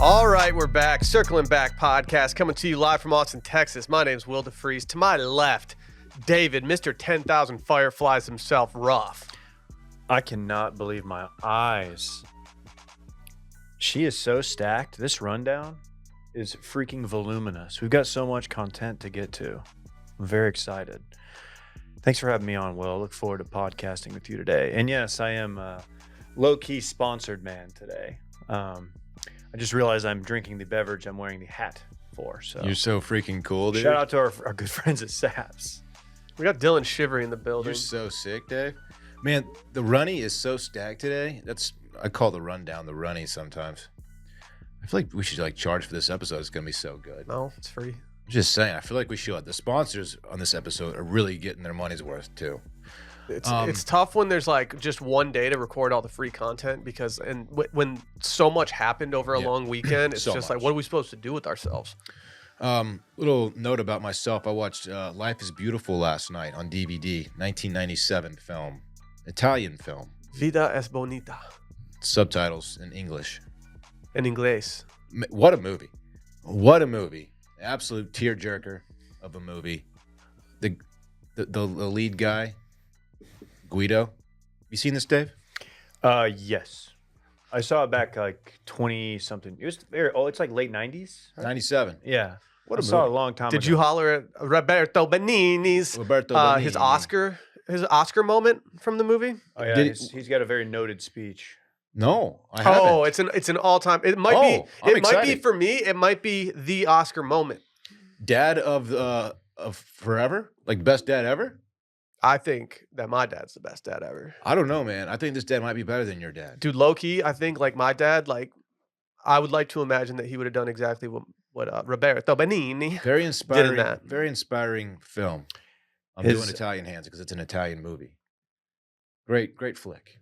All right, we're back. Circling Back podcast coming to you live from Austin, Texas. My name's Will DeFries. To my left, David, Mr. 10,000 Fireflies himself, Ruff. I cannot believe my eyes. She is so stacked. This rundown is freaking voluminous. We've got so much content to get to. I'm very excited. Thanks for having me on, Will. I look forward to podcasting with you today. And yes, I am a low-key sponsored man today. I just realized I'm drinking the beverage I'm wearing the hat for. So You're so freaking cool, dude. shout out to our good friends at Saps. We got Dillon shivering in the building. You're so sick, Dave. Man, the runny is so stacked today. I call the rundown the runny sometimes. I feel like we should charge for this episode. It's gonna be so good. No, it's free. I'm just saying. I feel like we should. The sponsors on this episode are really getting their money's worth too. It's tough when there's just one day to record all the free content because when so much happened over a long weekend, it's So just much. what are we supposed to do with ourselves? Little note about myself. I watched Life is Beautiful last night on DVD, 1997 film, Italian film. Vida es bonita. Subtitles in English. En inglés. What a movie. What a movie. Absolute tearjerker of a movie. The lead guy, Guido. You seen this, Dave? Yes. I saw it back 20 something. It was it's like late 90s. Right? 97. Yeah. What a I saw it movie. a long time Did ago. you holler at Roberto Benigni's his Oscar moment from the movie? Oh yeah, he's got a very noted speech. No, I haven't. Oh, it's an all-time. It might I'm be excited. for me. It might be the Oscar moment. Dad of forever? Like best dad ever? I think that my dad's the best dad ever. I don't know, man. I think this dad might be better than your dad. Dude, low key, I think my dad, I would like to imagine that he would have done exactly what Roberto Benigni Very inspiring. that. Very inspiring film. I'm doing Italian hands because it's an Italian movie. Great flick.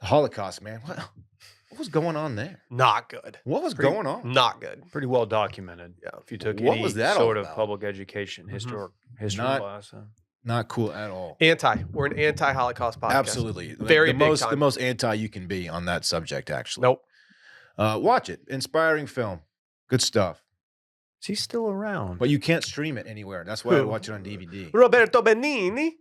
The Holocaust, man. What was going on there? Not good. What was going on? Not good. Pretty well documented. Yeah. If you took What any was that all sort of about? public education history class. Not cool at all. We're an anti-Holocaust podcast. Absolutely. Very the big most time. the most anti you can be on that subject, actually. Nope. Watch it. Inspiring film. Good stuff. Is he still around? But you can't stream it anywhere. That's why I Who? watch it on DVD. Roberto Benigni.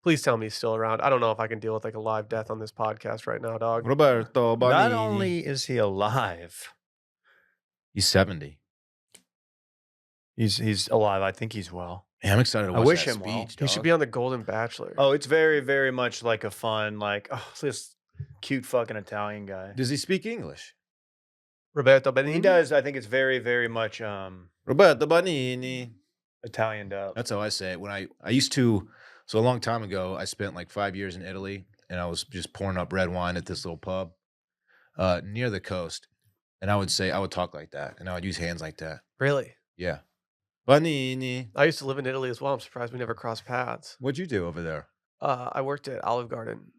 Please tell me he's still around. I don't know if I can deal with a live death on this podcast right now, dog. Roberto Bonini. Not only is he alive, He's 70. he's alive. I think he's well. Man, I'm excited to I watch wish that him well. speech, He should dog. be on the Golden Bachelor. Oh, it's very, very much like a fun, this cute fucking Italian guy. Does he speak English? Roberto Benigni. He does. I think it's very, very much Roberto Bonini. Italianed up. That's how I say it. When I used to, so a long time ago, I spent 5 years in Italy, and I was just pouring up red wine at this little pub near the coast. And I would talk like that, and I would use hands like that. Really? Yeah. Bonini. I used to live in Italy as well. I'm surprised we never crossed paths. What'd you do over there? I worked at Olive Garden.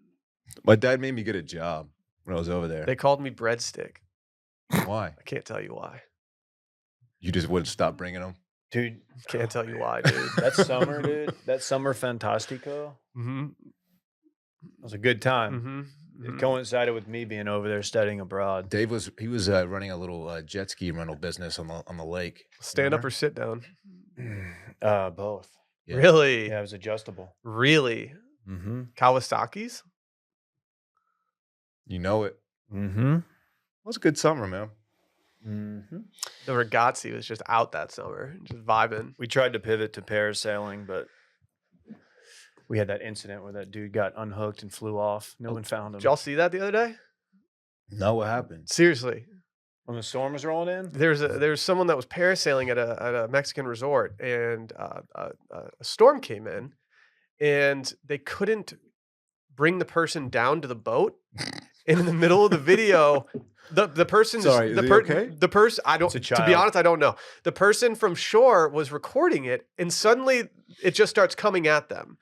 My dad made me get a job when I was over there. They called me breadstick. Why? I can't tell you why. You just wouldn't stop bringing them? Dude, Can't tell you why, dude. that summer, dude, that summer Fantastico Mm-hmm. was a good time. Mm-hmm. It coincided with me being over there studying abroad. Dave was running a little jet ski rental business on the lake. Stand up Remember? or sit down. Both. Yeah. Really? Yeah, it was adjustable. Really? Mm-hmm. Kawasaki's? You know it. Mm-hmm. It was a good summer, man. Mm-hmm. The Ragazzi was just out that summer, just vibing. We tried to pivot to parasailing, but we had that incident where that dude got unhooked and flew off. No one found him. Did y'all see that the other day? No, what happened? Seriously. When the storm was rolling in? There's someone that was parasailing at a Mexican resort, and a storm came in, and they couldn't bring the person down to the boat. And in the middle of the video, the person Sorry, is he okay? the person I don't It's a to be child. honest, I don't know. The person from shore was recording it, and suddenly it just starts coming at them.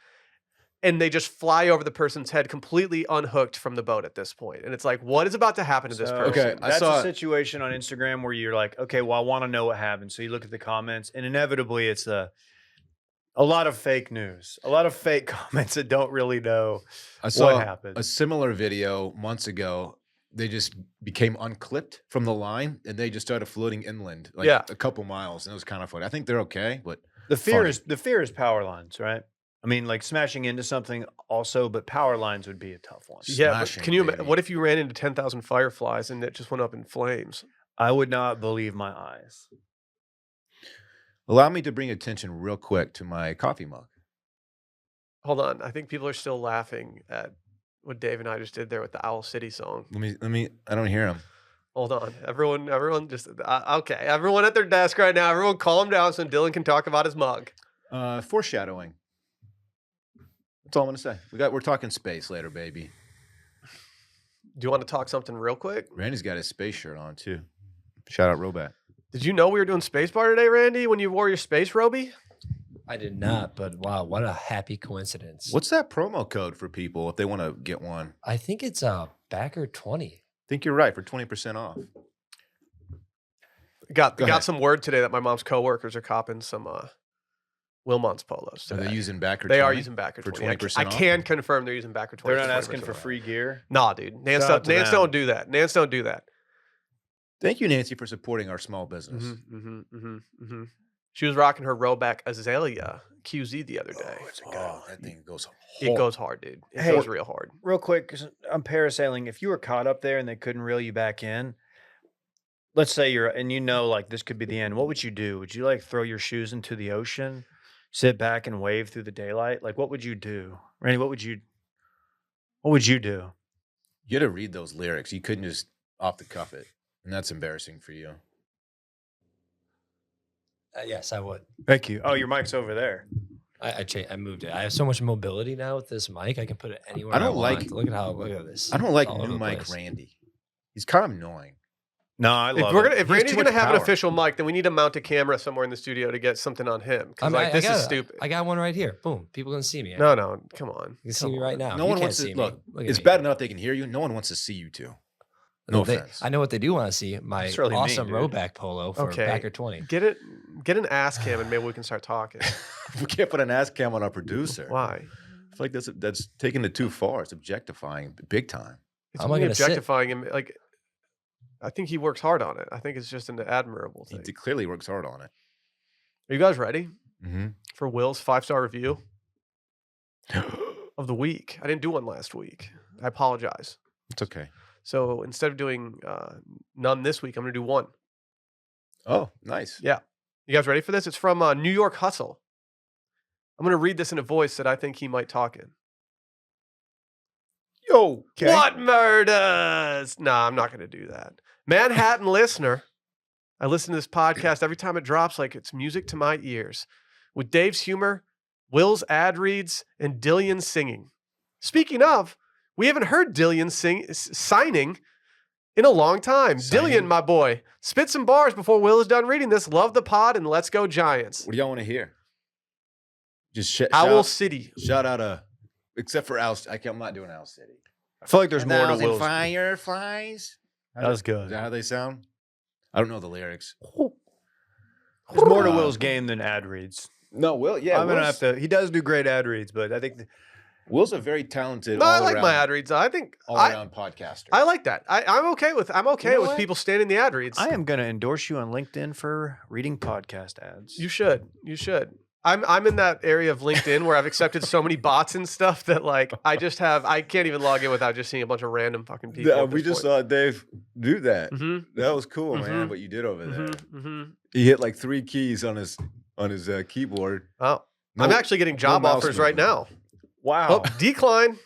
And they just fly over the person's head completely unhooked from the boat at this point. And it's like, what is about to happen to this So, person? Okay, I that's saw a it. situation on Instagram where you're like, okay, well, I want to know what happened. So you look at the comments, and inevitably it's a lot of fake news, a lot of fake comments that don't really know I saw what happened. a similar video months ago. they just became unclipped from the line, and they just started floating inland, like Yeah. a couple miles, and it was kind of funny. I think they're okay, but The funny. fear is power lines, right? I mean, like smashing into something also, but power lines would be a tough one. Yeah, but Smashing, can you? baby. What if you ran into 10,000 fireflies and it just went up in flames? I would not believe my eyes. Allow me to bring attention real quick to my coffee mug. Hold on, I think people are still laughing at what Dave and I just did there with the Owl City song. Let me. I don't hear him. Hold on, everyone, just okay. Everyone at their desk right now. Everyone, calm down so Dillon can talk about his mug. Foreshadowing. That's all I'm gonna say. We're talking space later, baby. Do you want to talk something real quick? Randy's got his space shirt on too. Shout out Robat. Did you know we were doing Space Bar today, Randy? When you wore your space roby? I did not, but wow, what a happy coincidence. What's that promo code for people if they want to get one? I think it's Backer 20. I think you're right for 20% off. Go Got ahead. some word today that my mom's coworkers are copping some Wilmont's polos So today. they're using backer. They 20? are using backer for 20. 20% I off? can confirm they're using backer 20. They're not for asking 20% for off. free gear. Nah, dude. Nance, Shout out to Nance them. don't do that. Nance don't do that. Thank you, Nancy, for supporting our small business. She was rocking her Roback Azalea QZ the other day. It's a good one. That thing goes hard. It goes hard, dude. It Hey. goes real hard. Real quick, 'cause I'm parasailing. If you were caught up there and they couldn't reel you back in, let's say like this could be the end. What would you do? Would you like throw your shoes into the ocean, sit back and wave through the daylight? Like, what would you do, Randy? What would you do? You got to read those lyrics. You couldn't just off the cuff it, and that's embarrassing for you. Yes, I would. Thank you. Oh, your mic's over there. I moved it. I have so much mobility now with this mic. I can put it anywhere. I don't want. like- Look at this. I don't like All over new the Mike place. Randy. He's kind of annoying. No, I If love we're it. gonna, if He has Randy's too gonna much have an power. official mic, then we need to mount a camera somewhere in the studio to get something on him. Because I this got is it. stupid. I got one right here. Boom. People can see me. No, come on. You can see me right now. No You one can't wants see to me. look. Look at It's me. bad enough they can hear you. No one wants to see you two. No They- offense. I know what they do want to see. My It's really mean, awesome dude. Roback polo for Okay. Backer 20. Get an ass cam and maybe we can start talking. We can't put an ass cam on our producer. Why? I feel like that's taking it too far. It's objectifying big time. It's How am I only gonna sit? objectifying him. Like, I think he works hard on it. I think it's just an admirable He thing. clearly works hard on it. Are you guys ready Mm-hmm. for Will's 5-star review of the week? I didn't do one last week. I apologize. It's okay. So instead of doing none this week, I'm going to do one. Oh, nice. Yeah. You guys ready for this? It's from New York Hustle. I'm going to read this in a voice that I think he might talk in. Yo, What murders? Nah, I'm not going to do that. Manhattan listener. I listen to this podcast every time it drops like it's music to my ears. With Dave's humor, Will's ad reads, and Dillon's singing. Speaking of, we haven't heard Dillon signing in a long time. Signing? Dillon, my boy, spit some bars before Will is done reading this. Love the pod and let's go Giants. What do y'all want to hear? Just Owl City. shout out except for Owl. I'm not doing Owl City. I feel like there's more to 1,000 Will's. fireflies. That was Is good. that how they sound? I don't know the lyrics. There's more to Will's game than ad reads. No, Will. Yeah, I'm gonna have to. He does do great ad reads, but I think Will's a very talented. No, I all like around, my ad reads. I think all I around podcaster. I like that. I'm okay with You know with what? people standing the ad reads. I am gonna endorse you on LinkedIn for reading podcast ads. You should. You should. I'm in that area of LinkedIn where I've accepted so many bots and stuff that like I can't even log in without just seeing a bunch of random fucking people. at we this just point. saw Dave do that. Mm-hmm. That was cool, man. Mhm. What you did over there. Mm-hmm. He hit like 3 keys on his keyboard. Oh, No- I'm actually getting job mouse offers right now. movement. Wow. Oh, decline.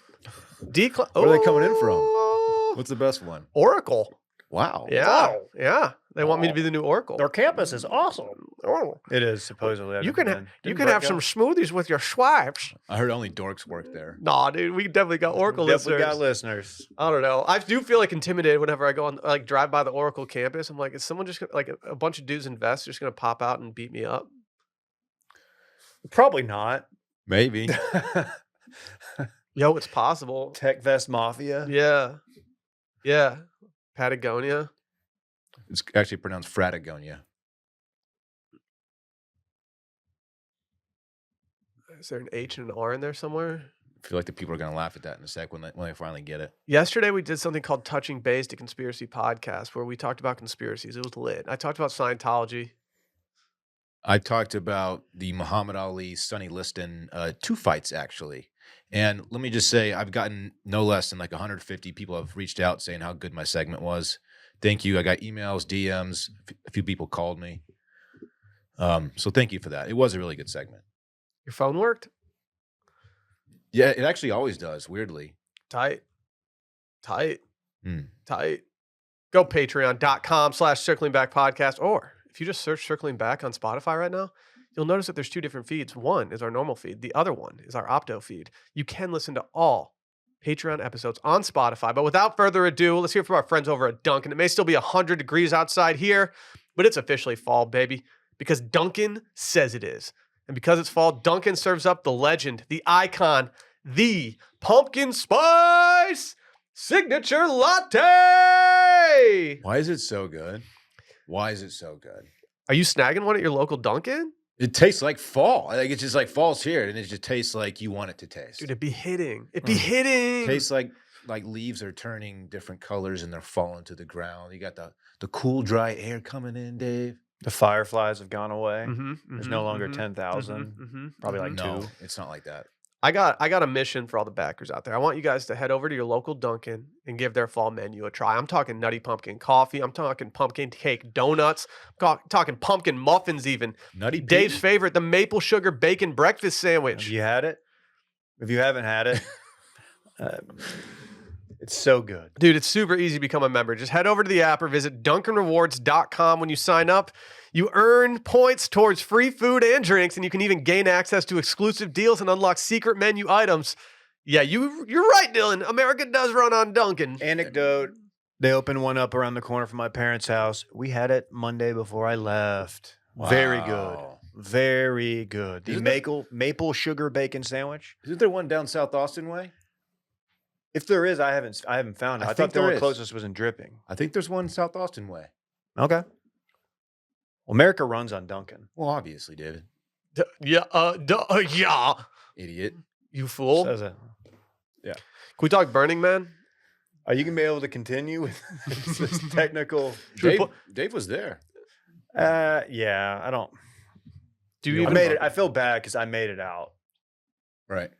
Decline. Where are they coming in from? Oh, What's the best one? Oracle. Wow. Yeah. Yeah. They want me to be the new Oracle. Their campus is awesome. Oh. It is supposedly. I've You never can been. you Didn't can Brett have go? some smoothies with your swipes. I heard only dorks work there. Nah, dude, we definitely got Oracle Definitely listeners. got listeners. I don't know. I do feel like intimidated whenever I go on like drive by the Oracle campus. I'm like, is someone just gonna, like a bunch of dudes in vests just gonna pop out and beat me up? Probably not. Maybe. Yo, it's possible. Tech Vest Mafia. Yeah, yeah. Patagonia. It's actually pronounced Fratagonia. Is there an H and an R in there somewhere? feel like the people are gonna laugh at that in a sec when they finally get it. Yesterday, we did something called Touching Base, the conspiracy podcast, where we talked about conspiracies. It was lit. I talked about Scientology. I talked about the Muhammad Ali, Sonny Liston, 2 fights actually. And let me just say, I've gotten no less than like 150 people have reached out saying how good my segment was. Thank you. I got emails, DMs, a few people called me. So thank you for that. It was a really good segment. Your phone worked? Yeah, it actually always does, weirdly. Tight. Tight. Mm. Tight. Go patreon.com/circling back podcast. Or if you just search circling back on Spotify right now, you'll notice that there's 2 different feeds. One is our normal feed. The other one is our Opto feed. You can listen to all Patreon episodes on Spotify. But without further ado, let's hear from our friends over at Dunkin. It may still be 100 degrees outside here, but it's officially fall, baby, because Dunkin says it is. And because it's fall, Dunkin serves up the legend, the icon, the pumpkin spice signature latte. Why is it so good? Why is it so good? Are you snagging one at your local Dunkin'? It tastes like fall. Like it's just like fall's here, and it just tastes like you want it to taste. Dude, it'd be hitting. It'd be hitting. Tastes like leaves are turning different colors and they're falling to the ground. You got the cool, dry air coming in, Dave. The fireflies have gone away. Mhm, There's mhm, no longer mhm, 10,000. mhm, Probably mhm. like No, 2. it's not like that. I got a mission for all the backers out there. I want you guys to head over to your local Dunkin' and give their fall menu a try. I'm talking nutty pumpkin coffee. I'm talking pumpkin cake donuts. Talking pumpkin muffins even. Nutty Dave's Pete? favorite, the maple sugar bacon breakfast Have sandwich. you had it? If you haven't had it, it's so good. Dude, it's super easy to become a member. Just head over to the app or visit DunkinRewards.com. When you sign up, you earn points towards free food and drinks, and you can even gain access to exclusive deals and unlock secret menu items. Yeah, you're right, Dillon. America does run on Dunkin'. Anecdote. They opened one up around the corner from my parents' house. We had it Monday before I left. Very good. Wow. Very good. The Isn't there- maple sugar bacon sandwich. Isn't there one down South Austin way? If there is, I haven't found it. I I think thought the there one is. closest was in Dripping. I think there's one South Austin way. Okay. Well, America runs on Dunkin'. Well, obviously, David. Yeah. Idiot. You fool. Says it. Can we talk Burning Man? Are you gonna be able to continue with this technical? Dave was there. Yeah, I don't. Do you I even made it. I feel bad because I made it out, Right.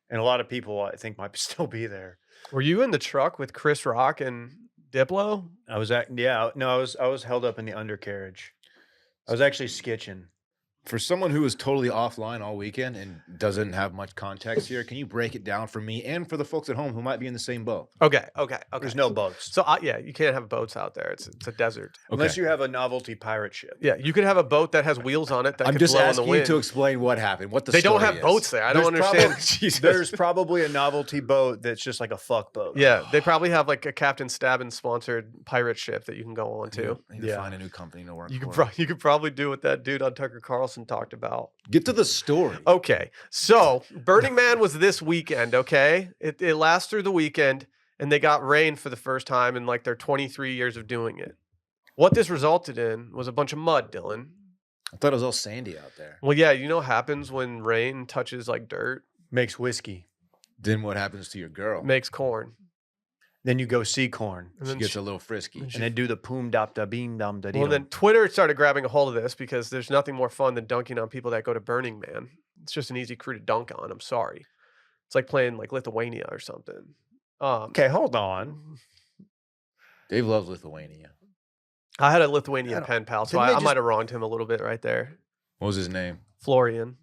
and a lot of people I think might still be there. Were you in the truck with Chris Rock and Diplo? I was I was held up in the undercarriage. I was actually skitching. For someone who was totally offline all weekend and doesn't have much context here, can you break it down for me and for the folks at home who might be in the same boat? Okay. There's no boats. So yeah, you can't have boats out there. It's a desert. Unless you have a novelty pirate ship. Yeah, you could have a boat that has wheels on it that I'm can just blow in the asking you wind. to explain what happened. What the They don't story have is. boats there. I don't There's understand. There's probably a novelty boat that's just like a fuck boat. Yeah, they probably have like a Captain Stabbins sponsored pirate ship that you can go on to. I need to Yeah. find a new company to work You could for. you could probably do what that dude on Tucker Carlson talked about. Get to the story. Okay, so Burning Man was this weekend. Okay, it lasts through the weekend, and they got rain for the first time in like their 23 years of doing it. What this resulted in was a bunch of mud, Dillon. I thought it was all sandy out there. Well, yeah, you know what happens when rain touches like dirt? Makes whiskey. Then what happens to your girl? Makes corn. Then you go see corn. And She then gets a little frisky. And then do the poom dop da beam dum da Well, then Twitter started grabbing a hold of this because there's nothing more fun than dunking on people that go to Burning Man. It's just an easy crew to dunk on. I'm sorry. It's like playing like Lithuania or something. Okay, hold on. Dave loves Lithuania. I had a Lithuanian don't- pen pal, so didn't they I just- might have wronged him a little bit right there. What was his name? Florian.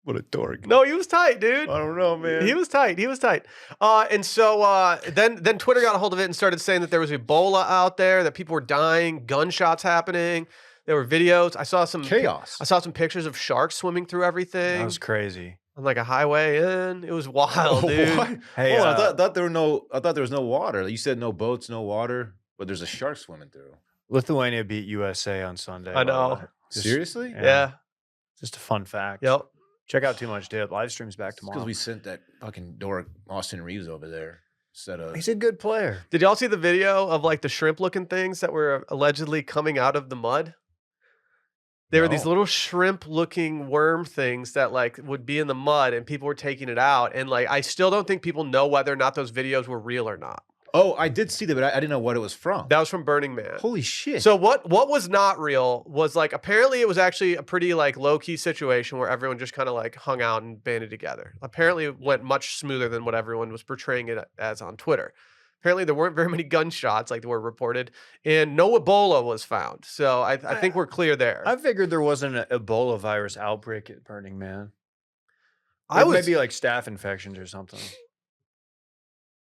What a dork. No, he was tight, dude. I don't know, man. He was tight. He was tight. And so then Twitter got a hold of it and started saying that there was Ebola out there, that people were dying, gunshots happening. There were videos. I saw some Chaos. I saw some pictures of sharks swimming through everything That was crazy. on like a highway in. It was wild, dude. What? Hey, Hold on, I thought there was no water. You said no boats, no water, but there's a shark swimming through. Lithuania beat USA on Sunday. I by the know. way. Just- Seriously? Yeah. Just a fun fact. Yep. Check out Too Much Dip. Live streams back Because tomorrow. we sent that fucking dork Austin Reeves over there. Instead of He's a good player. Did y'all see the video of like the shrimp looking things that were allegedly coming out of the mud? There were these No. little shrimp-looking worm things that, like, would be in the mud, and people were taking it out, and, like, I still don't think people know whether or not those videos were real or not. Oh, I did see that, but I didn't know what it was from. That was from Burning Man. Holy shit. So what was not real was, like, apparently it was actually a pretty, like, low-key situation where everyone just kinda, like, hung out and banded together. Apparently, it went much smoother than what everyone was portraying it as on Twitter. Apparently, there weren't very many gunshots like were reported, and no Ebola was found. So I think we're clear there. I figured there wasn't an Ebola virus outbreak at Burning Man. I was Maybe like staph infections or something.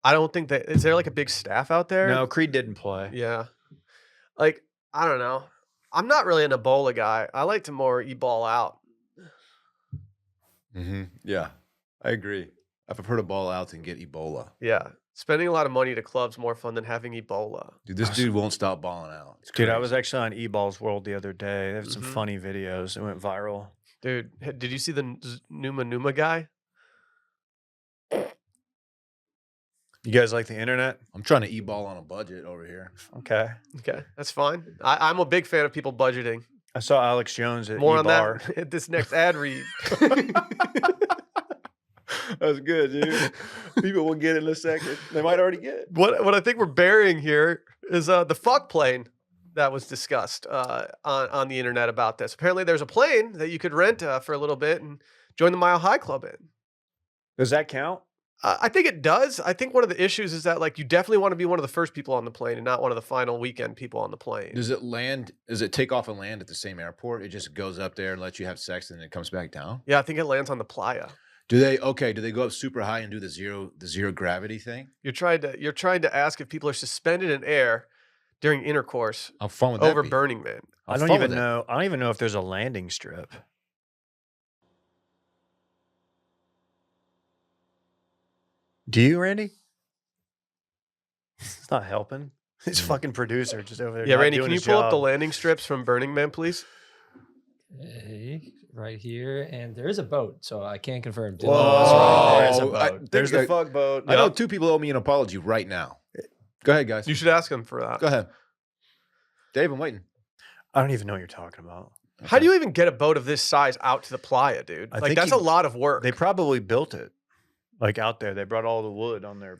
I don't think that is there like a big staff out there? No, Creed didn't play. Yeah. Like, I don't know. I'm not really an Ebola guy. I like to more e-ball out. Yeah, I agree. I prefer to ball out than get Ebola. Yeah. Spending a lot of money to clubs more fun than having Ebola. Dude, this dude won't stop balling out. It's Dude, I crazy. was actually on eBall's World the other day. They have some Mhm. funny videos. It went viral. Dude, did you see the Numa Numa guy? You guys like the internet? I'm trying to e-ball on a budget over here. Okay. Okay, that's fine. I'm a big fan of people budgeting. I saw Alex Jones at More on E-Bar. that at this next ad read. That was good, dude. People will get it in a second. They might already get it. What I think we're burying here is the fuck plane that was discussed on the internet about this. Apparently, there's a plane that you could rent for a little bit and join the Mile High Club in. Does that count? I think it does. I think one of the issues is that like you definitely want to be one of the first people on the plane and not one of the final weekend people on the plane. Does it land? Does it take off and land at the same airport? It just goes up there and lets you have sex, and then it comes back down. Yeah, I think it lands on the playa. Do they? Okay. Do they go up super high and do the zero gravity thing? You're trying to ask if people are suspended in air during intercourse How fun would that over be? Burning Man. How I don't fun even would that know. I don't even know if there's a landing strip. Do you, Randy? It's not helping. His fucking producer just over there. Yeah, not Randy, doing can you his pull up the job. landing strips from Burning Man, please? Okay, right here, and there is a boat, so I can't confirm. Dillon was right. There is a Whoa, I- boat. There's the Think- fuck boat. I know two people owe me an apology right now. Go ahead, guys. You should ask him for that. Go ahead. Dave, I'm waiting. I don't even know what you're talking about. How do you even get a boat of this size out to the playa, dude? I Like think that's he- a lot of work. They probably built it, like out there. They brought all the wood on there.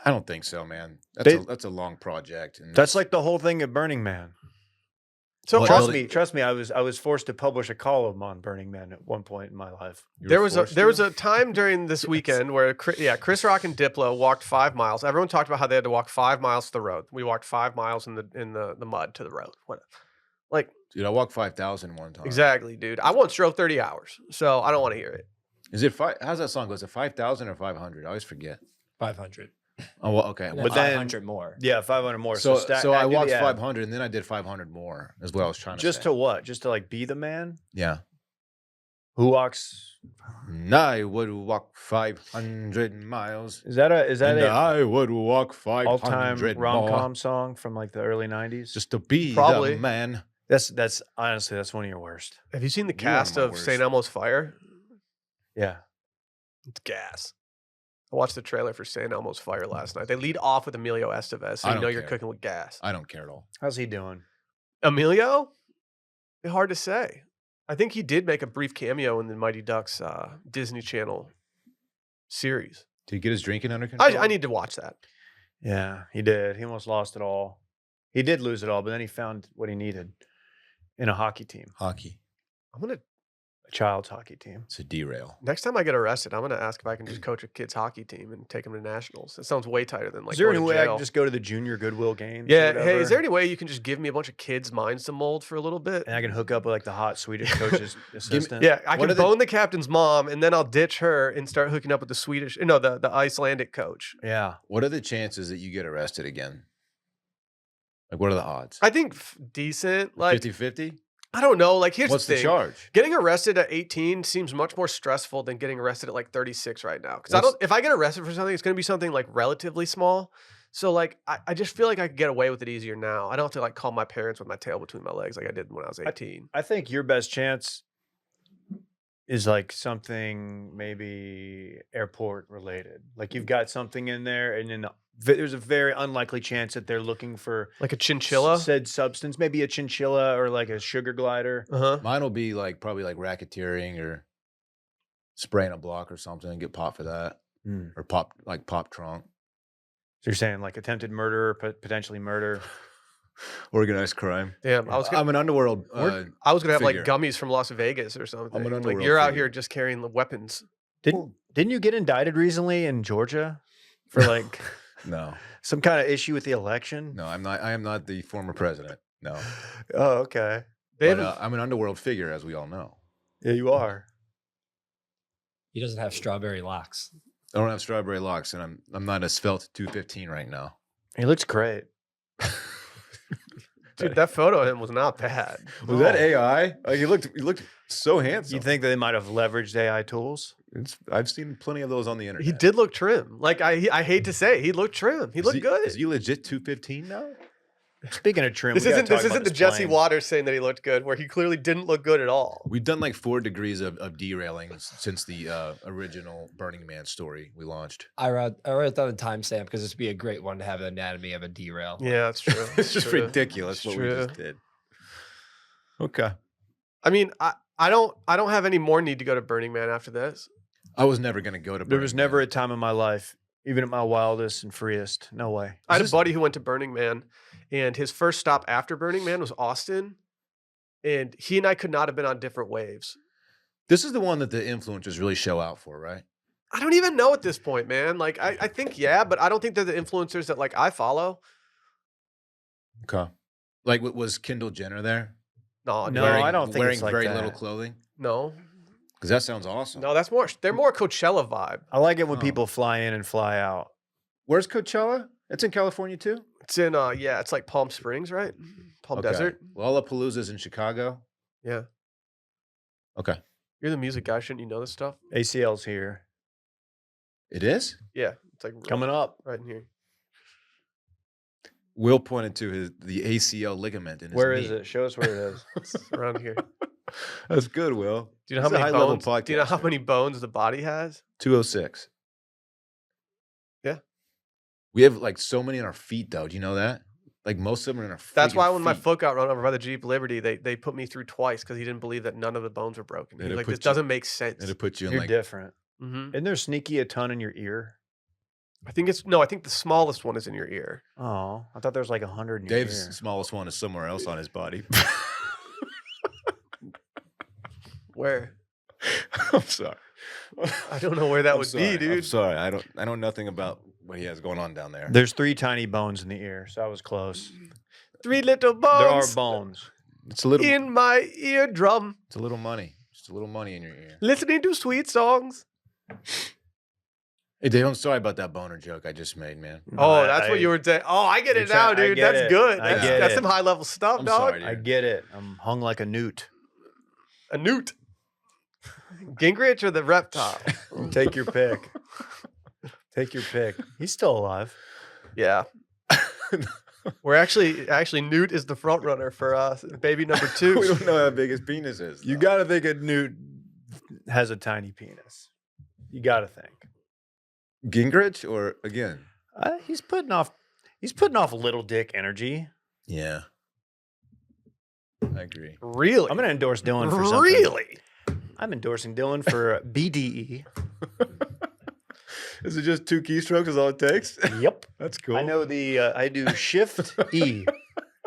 I don't think so, man. They- That's a long project. And That's like the whole thing at Burning Man. so What, Har- building- Trust me. I was forced to publish a column on Burning Man at one point in my life. you were there was forced to? a time during this weekend where Chris Rock and Diplo walked 5 miles. Everyone talked about how they had to walk 5 miles to the road. We walked 5 miles in the mud to the road. What, like Dude, I walked 5,000 one time. exactly, dude. I once drove 30 hours, so I don't want to hear it. Is it five? How's that song go? Is it 5,000 or 500? I always forget. 500. Oh, well, okay. And Well, then But then- 500 more. Yeah, 500 more. so I do the walked add. 500 and then I did 500 more. Is what I was trying to Just say. to what? Just to like be the man Yeah. who walks. And I would walk 500 miles. Is that And a I would walk all time 500 rom more com song from like the early '90s? just to be Probably. the man. That's honestly that's one of your worst. Have you seen the You are cast my of worst. St. Elmo's Fire? Yeah. It's gas. I watched the trailer for St. Elmo's Fire last night. They lead off with Emilio Estevez, so I you don't know you're care. cooking with gas. I don't care at all. How's he doing? Emilio? Hard to say. I think he did make a brief cameo in the Mighty Ducks Disney Channel series. Did he get his drinking under control? I need to watch that. Yeah, he did. He almost lost it all. He did lose it all, but then he found what he needed in a hockey team, hockey. I'm gonna a child's hockey team. It's a derail. next time I get arrested, I'm gonna ask if I can just coach a kid's hockey team and take them to nationals. It sounds way tighter than like is there going any to way I jail. can just go to the junior Goodwill games? or Yeah, hey, is whatever, there any way you can just give me a bunch of kids' minds to mold for a little bit? and I can hook up with like the hot Swedish coach's assistant? Yeah, I What can are the- bone the captain's mom, and then I'll ditch her and start hooking up with the Icelandic coach. Yeah. What are the chances that you get arrested again? Like, what are the odds? I think decent. Like 50-50? I don't know. Like here's What's the the thing: charge? getting arrested at 18 seems much more stressful than getting arrested at like 36 right now. Because What's- if I get arrested for something, it's going to be something like relatively small. So like I just feel like I could get away with it easier now. I don't have to like call my parents with my tail between my legs like I did when I was 18. I think your best chance is like something maybe airport related. Like you've got something in there, and then there's a very unlikely chance that they're looking for Like a chinchilla? said substance, maybe a chinchilla or like a sugar glider. Uh-huh. Mine will be like probably like racketeering or spraying a block or something and get popped for that, or pop trunk. So you're saying like attempted murder, potentially murder. Organized crime. Damn, I'm an underworld. I was gonna have figure. like gummies from Las Vegas or something. an Like underworld you're out figure. here just carrying the weapons. Didn't you get indicted recently in Georgia for like No, some kind of issue with the election? no, I'm not. I am not the former president. No, Oh, okay. They but haven't- I'm an underworld figure, as we all know. Yeah, you are. He doesn't have strawberry locks. I don't have strawberry locks, and I'm not a svelte 215 right now. He looks great. Dude, that photo of him was not bad. Was that AI? Like, he looked so handsome. You think that they might have leveraged AI tools? I've seen plenty of those on the internet. He did look trim. Like I hate to say, he looked trim. He looked good. Is he legit 215 now? Speaking of trim, This we gotta isn't talk this about isn't the this Jesse plane. Waters saying that he looked good, where he clearly didn't look good at all. We've done like 4 degrees of derailing since the original Burning Man story we launched. I wrote down the timestamp because this would be a great one to have an anatomy of a derail. Yeah, that's true. It's just True. ridiculous It's what true. we just did. Okay. I mean, I don't have any more need to go to Burning Man after this. I was never going to go to Burning There was never Man. a time in my life, even at my wildest and freest. No way. I had a buddy who went to Burning Man, and his first stop after Burning Man was Austin, and he and I could not have been on different waves. This is the one that the influencers really show out for, right? I don't even know at this point, man. Like I think yeah, but I don't think they're the influencers that like I follow. Okay. Like, was Kendall Jenner there? No, No, wearing, I don't think wearing it's like very that. little clothing. no, Because that sounds awesome. no. That's more. They're more Coachella vibe. I like it when Oh. people fly in and fly out. Where's Coachella? It's in California too. It's in yeah, it's like Palm Springs, right? Palm Okay. Desert. Lollapalooza's in Chicago. Yeah, Okay. you're the music guy. Shouldn't you know this stuff? ACL's here. It is. Yeah, it's like Coming up. right in here. Will pointed to the ACL ligament in his Where knee. is it? Show us where it is. It's around here. That's good, Will. Do you know how He's a many high-level bones? Do you know how podcaster. many bones the body has? 206. Yeah. We have like so many in our feet, though. Do you know that? Like most of them are in our That's why freaking when my feet. foot got run over by the Jeep Liberty, they put me through twice because he didn't believe that none of the bones were broken. He It'll was like, put this you- doesn't make sense. It'll put you in You're like different. Hmm Isn't there sneaky a ton in your ear? I think it's no. I think the smallest one is in your ear. Oh, I thought there was like 100 in your Dave's ear. smallest one is somewhere else on his body. Where? I'm sorry. I don't know where that I'm would sorry. be, dude. I'm sorry. I know nothing about what he has going on down there. There's 3 tiny bones in the ear, so I was close. 3 little There are bones bones. It's a little. in my eardrum, It's a little money. Just a little money in your ear. listening to sweet songs. Hey, Dave, I'm sorry about that boner joke I just made, man. Oh, that's what you were saying. Oh, I get You're it now, trying- I dude. get That's it. good. I That's, get that's it. some high level stuff, I'm dog. sorry, I dude. get it. I'm hung like a newt. A newt. Gingrich or the reptile? Take your pick. Take your pick. He's still alive. Yeah. We're actually Newt is the front runner for baby number 2. We don't know how big his penis is. You though. got to think a newt has a tiny penis. You got to think. Gingrich or again? He's putting off little dick energy. Yeah. I agree. Really? I'm going to endorse Dillon for something. Really? I'm endorsing Dillon for BDE. Is it just 2 keystrokes is all it takes? Yep. That's cool. I know I do Shift E.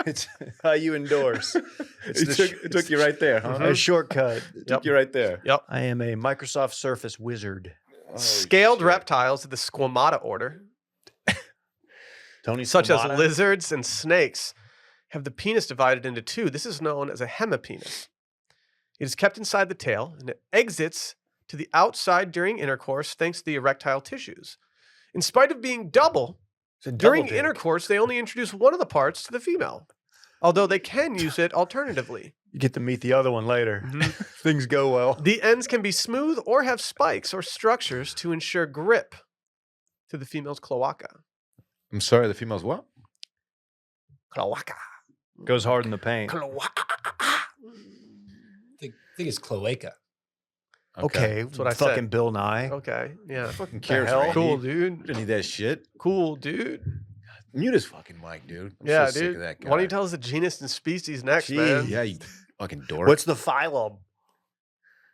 It's how you endorse. It took you right there, huh? A shortcut. It took you right there. Yep. I am a Microsoft Surface wizard. Scaled shit. reptiles of the Squamata order, Tony such as Squamata. lizards and snakes, have the penis divided into 2. This is known as a hemipenis. It is kept inside the tail and it exits to the outside during intercourse thanks to the erectile tissues. In spite of being double, It's a double during dick. intercourse, they only introduce one of the parts to the female, although they can use it alternatively. You get to meet the other one later. Mhm. Things go well. The ends can be smooth or have spikes or structures to ensure grip to the female's cloaca. I'm sorry, the female's what? Cloaca. Goes hard in the paint. Cloaca. I think it's cloaca. Okay, That's what I fucking said. Bill Nye. Okay, yeah. Fucking The cares, hell? Randy. Cool, You dude. don't need that shit. Cool, dude. Mute his fucking mic, dude. I'm Yeah, so sick dude. of that guy. Why don't you tell us the genus and species next, man? Yeah, you fucking dork. What's the phylum?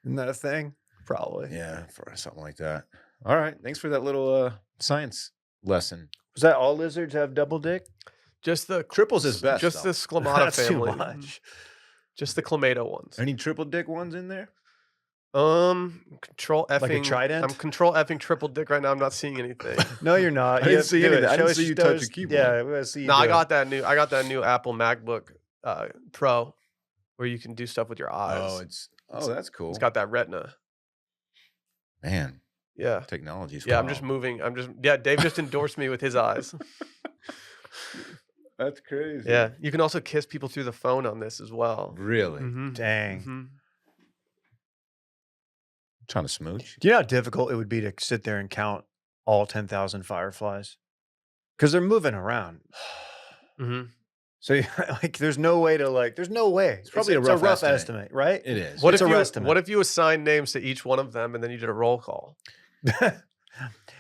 Isn't that a thing? Probably. Yeah, for something like that. All right. Thanks for that little science lesson. Was that all lizards have double dick? Just the Triples is best. Just though. the Sclomata That's family. too much. Just the Clamato ones. Any triple dick ones in there? Control effing. Like a trident? I'm control effing triple dick right now. I'm not seeing anything. No, you're not. I didn't see anything. I didn't see you touch your keyboard. Yeah, we gotta see you No, I do it. got that new Apple MacBook Pro, where you can do stuff with your eyes. That's cool. It's got that Retina. Man, Yeah, technology's yeah. I'm wild. just moving. Dave just endorsed me with his eyes. That's crazy. Yeah, you can also kiss people through the phone on this as well. Really? Mhm, Dang. mhm. Trying to smooch? Do you know how difficult it would be to sit there and count all 10,000 fireflies? Because they're moving around. Mhm. So like, there's no way to there's no way. It's probably it's a a rough rough estimate. estimate, right? It is. What It's if a you estimate. What if you assigned names to each one of them and then you did a roll call?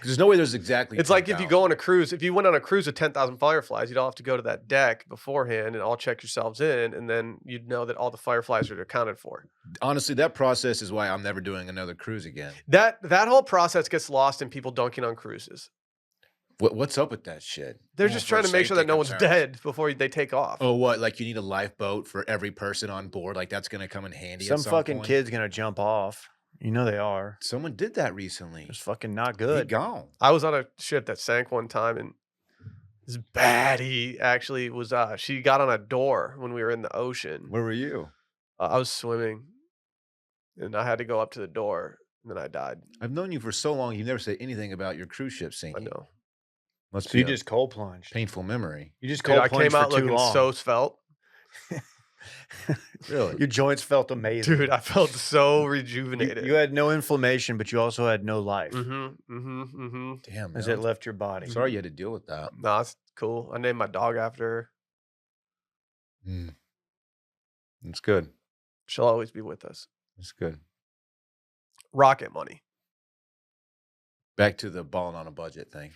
There's no way there's exactly. It's like if you 10,000. go on a cruise. If you went on a cruise with 10,000 fireflies, you'd all have to go to that deck beforehand and all check yourselves in, and then you'd know that all the fireflies are accounted for. Honestly, that process is why I'm never doing another cruise again. That whole process gets lost in people dunking on cruises. What's up with that shit? They're Oh, just for trying to make sure that safety no one's concerns. dead before they take off. Oh, what? Like you need a lifeboat for every person on board? Like that's gonna come in handy. Some at some fucking point? kid's gonna jump off. You know they are. Someone did that recently. It's fucking not He good. gone. I was on a ship that sank one time, and this baddie actually was. She got on a door when we were in the ocean. Where were you? I was swimming, and I had to go up to the door, and then I died. I've known you for so long. You never said anything about your cruise ship I sinking. know. Must So be you a just cold plunged. painful memory. You just Dude, cold I plunged came out for too looking long. so svelte. Really? Your joints felt amazing. Dude, I felt so You, rejuvenated. you had no inflammation, but you also had no life Damn, as man. it left your body. I'm sorry you had to deal with that. Nah, it's cool. I named my dog after her. Mm. It's good. She'll always be with us. It's good. Rocket money. Back to the balling on a budget thing.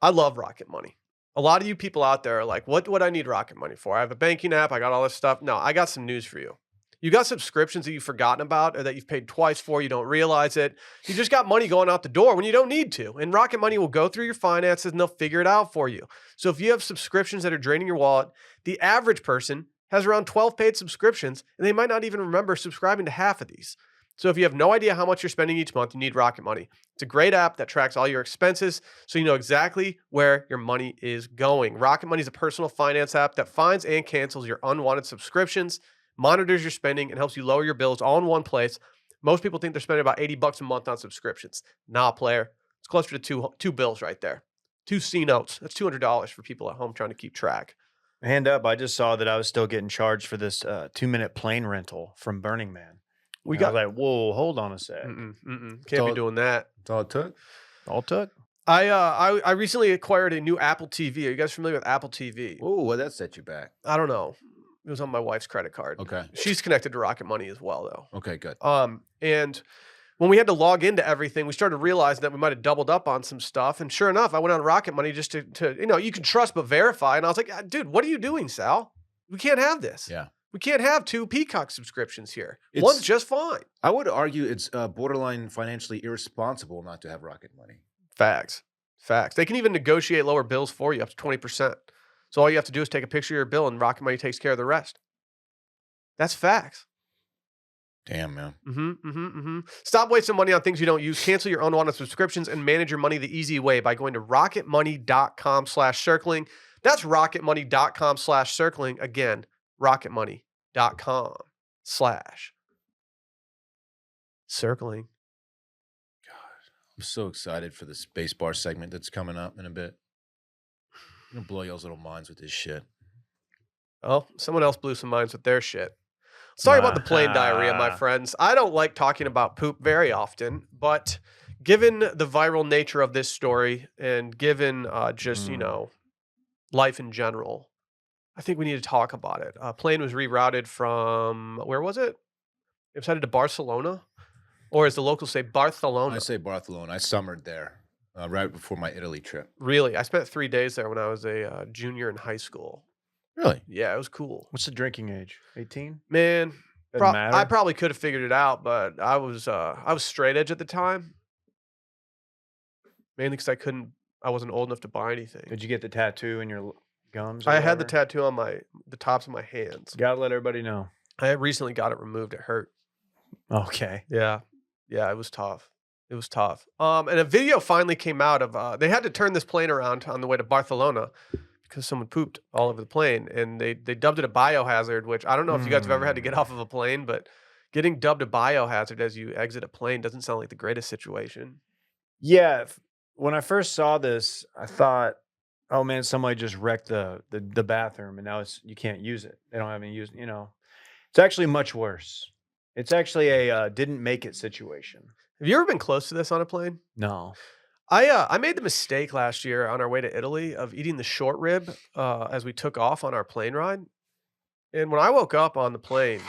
I love Rocket Money. A lot of you people out there are like, what would I need Rocket Money for? I have a banking app. I got all this stuff. No, I got some news for you. You got subscriptions that you've forgotten about or that you've paid twice for. You don't realize it. You just got money going out the door when you don't need to. And Rocket Money will go through your finances and they'll figure it out for you. So if you have subscriptions that are draining your wallet, the average person has around 12 paid subscriptions and they might not even remember subscribing to half of these. So if you have no idea how much you're spending each month, you need Rocket Money. It's a great app that tracks all your expenses so you know exactly where your money is going. Rocket Money is a personal finance app that finds and cancels your unwanted subscriptions, monitors your spending, and helps you lower your bills all in one place. Most people think they're spending about $80 a month on subscriptions. Nah, player. It's closer to two bills right there. 2 C notes. That's $200 for people at home trying to keep track. Hand up, I just saw that I was still getting charged for this 2-minute plane rental from Burning Man. We And I got was like, whoa, hold on a sec. can't be all- doing that. That's all it took. All took? I recently acquired a new Apple TV. Are you guys familiar with Apple TV? Oh, well, that set you back. I don't know. It was on my wife's credit card. Okay. She's connected to Rocket Money as well, though. Okay, good. And when we had to log into everything, we started realizing that we might have doubled up on some stuff. And sure enough, I went on Rocket Money just to you can trust but verify. And I was like, dude, what are you doing, Sal? We can't have this. Yeah. We can't have 2 Peacock subscriptions here. It's- One's just fine. I would argue it's borderline financially irresponsible not to have Rocket Money. Facts. They can even negotiate lower bills for you up to 20%. So all you have to do is take a picture of your bill and Rocket Money takes care of the rest. That's facts. Damn, man. Stop wasting money on things you don't use. Cancel your unwanted subscriptions and manage your money the easy way by going to rocketmoney.com/circling. That's rocketmoney.com/circling. Again, rocketmoney.com/circling. I'm so excited for the space bar segment that's coming up in a bit. I'm gonna blow y'all's little minds with this shit. Oh, someone else blew some minds with their shit. Sorry about the plane diarrhea, my friends. I don't like talking about poop very often, but given the viral nature of this story and given life in general, I think we need to talk about it. A plane was rerouted from, where was it? It was headed to Barcelona. Or as the locals say, Barcelona. I say Barcelona. I summered there right before my Italy trip. Really, I spent 3 days there when I was a junior in high school. Really? Yeah, it was cool. What's the drinking age? 18? Man, Doesn't I matter. probably could have figured it out, but I was straight edge at the time, mainly because I wasn't old enough to buy anything. Did you get the tattoo in your gums? Or I had the whatever? tattoo on the tops of my hands. Gotta let everybody know. I recently got it removed. It hurt. Okay. Yeah. Yeah, it was tough. It was tough. And a video finally came out of they had to turn this plane around on the way to Barcelona because someone pooped all over the plane, and they dubbed it a biohazard, which I don't know if you guys have ever had to get off of a plane, but getting dubbed a biohazard as you exit a plane doesn't sound like the greatest situation. Yeah. When I first saw this, I thought, oh man, somebody just wrecked the bathroom and now you can't use it. They don't have any use, It's actually much worse. It's actually a didn't make it situation. Have you ever been close to this on a plane? No. I made the mistake last year on our way to Italy of eating the short rib as we took off on our plane ride. And when I woke up on the plane,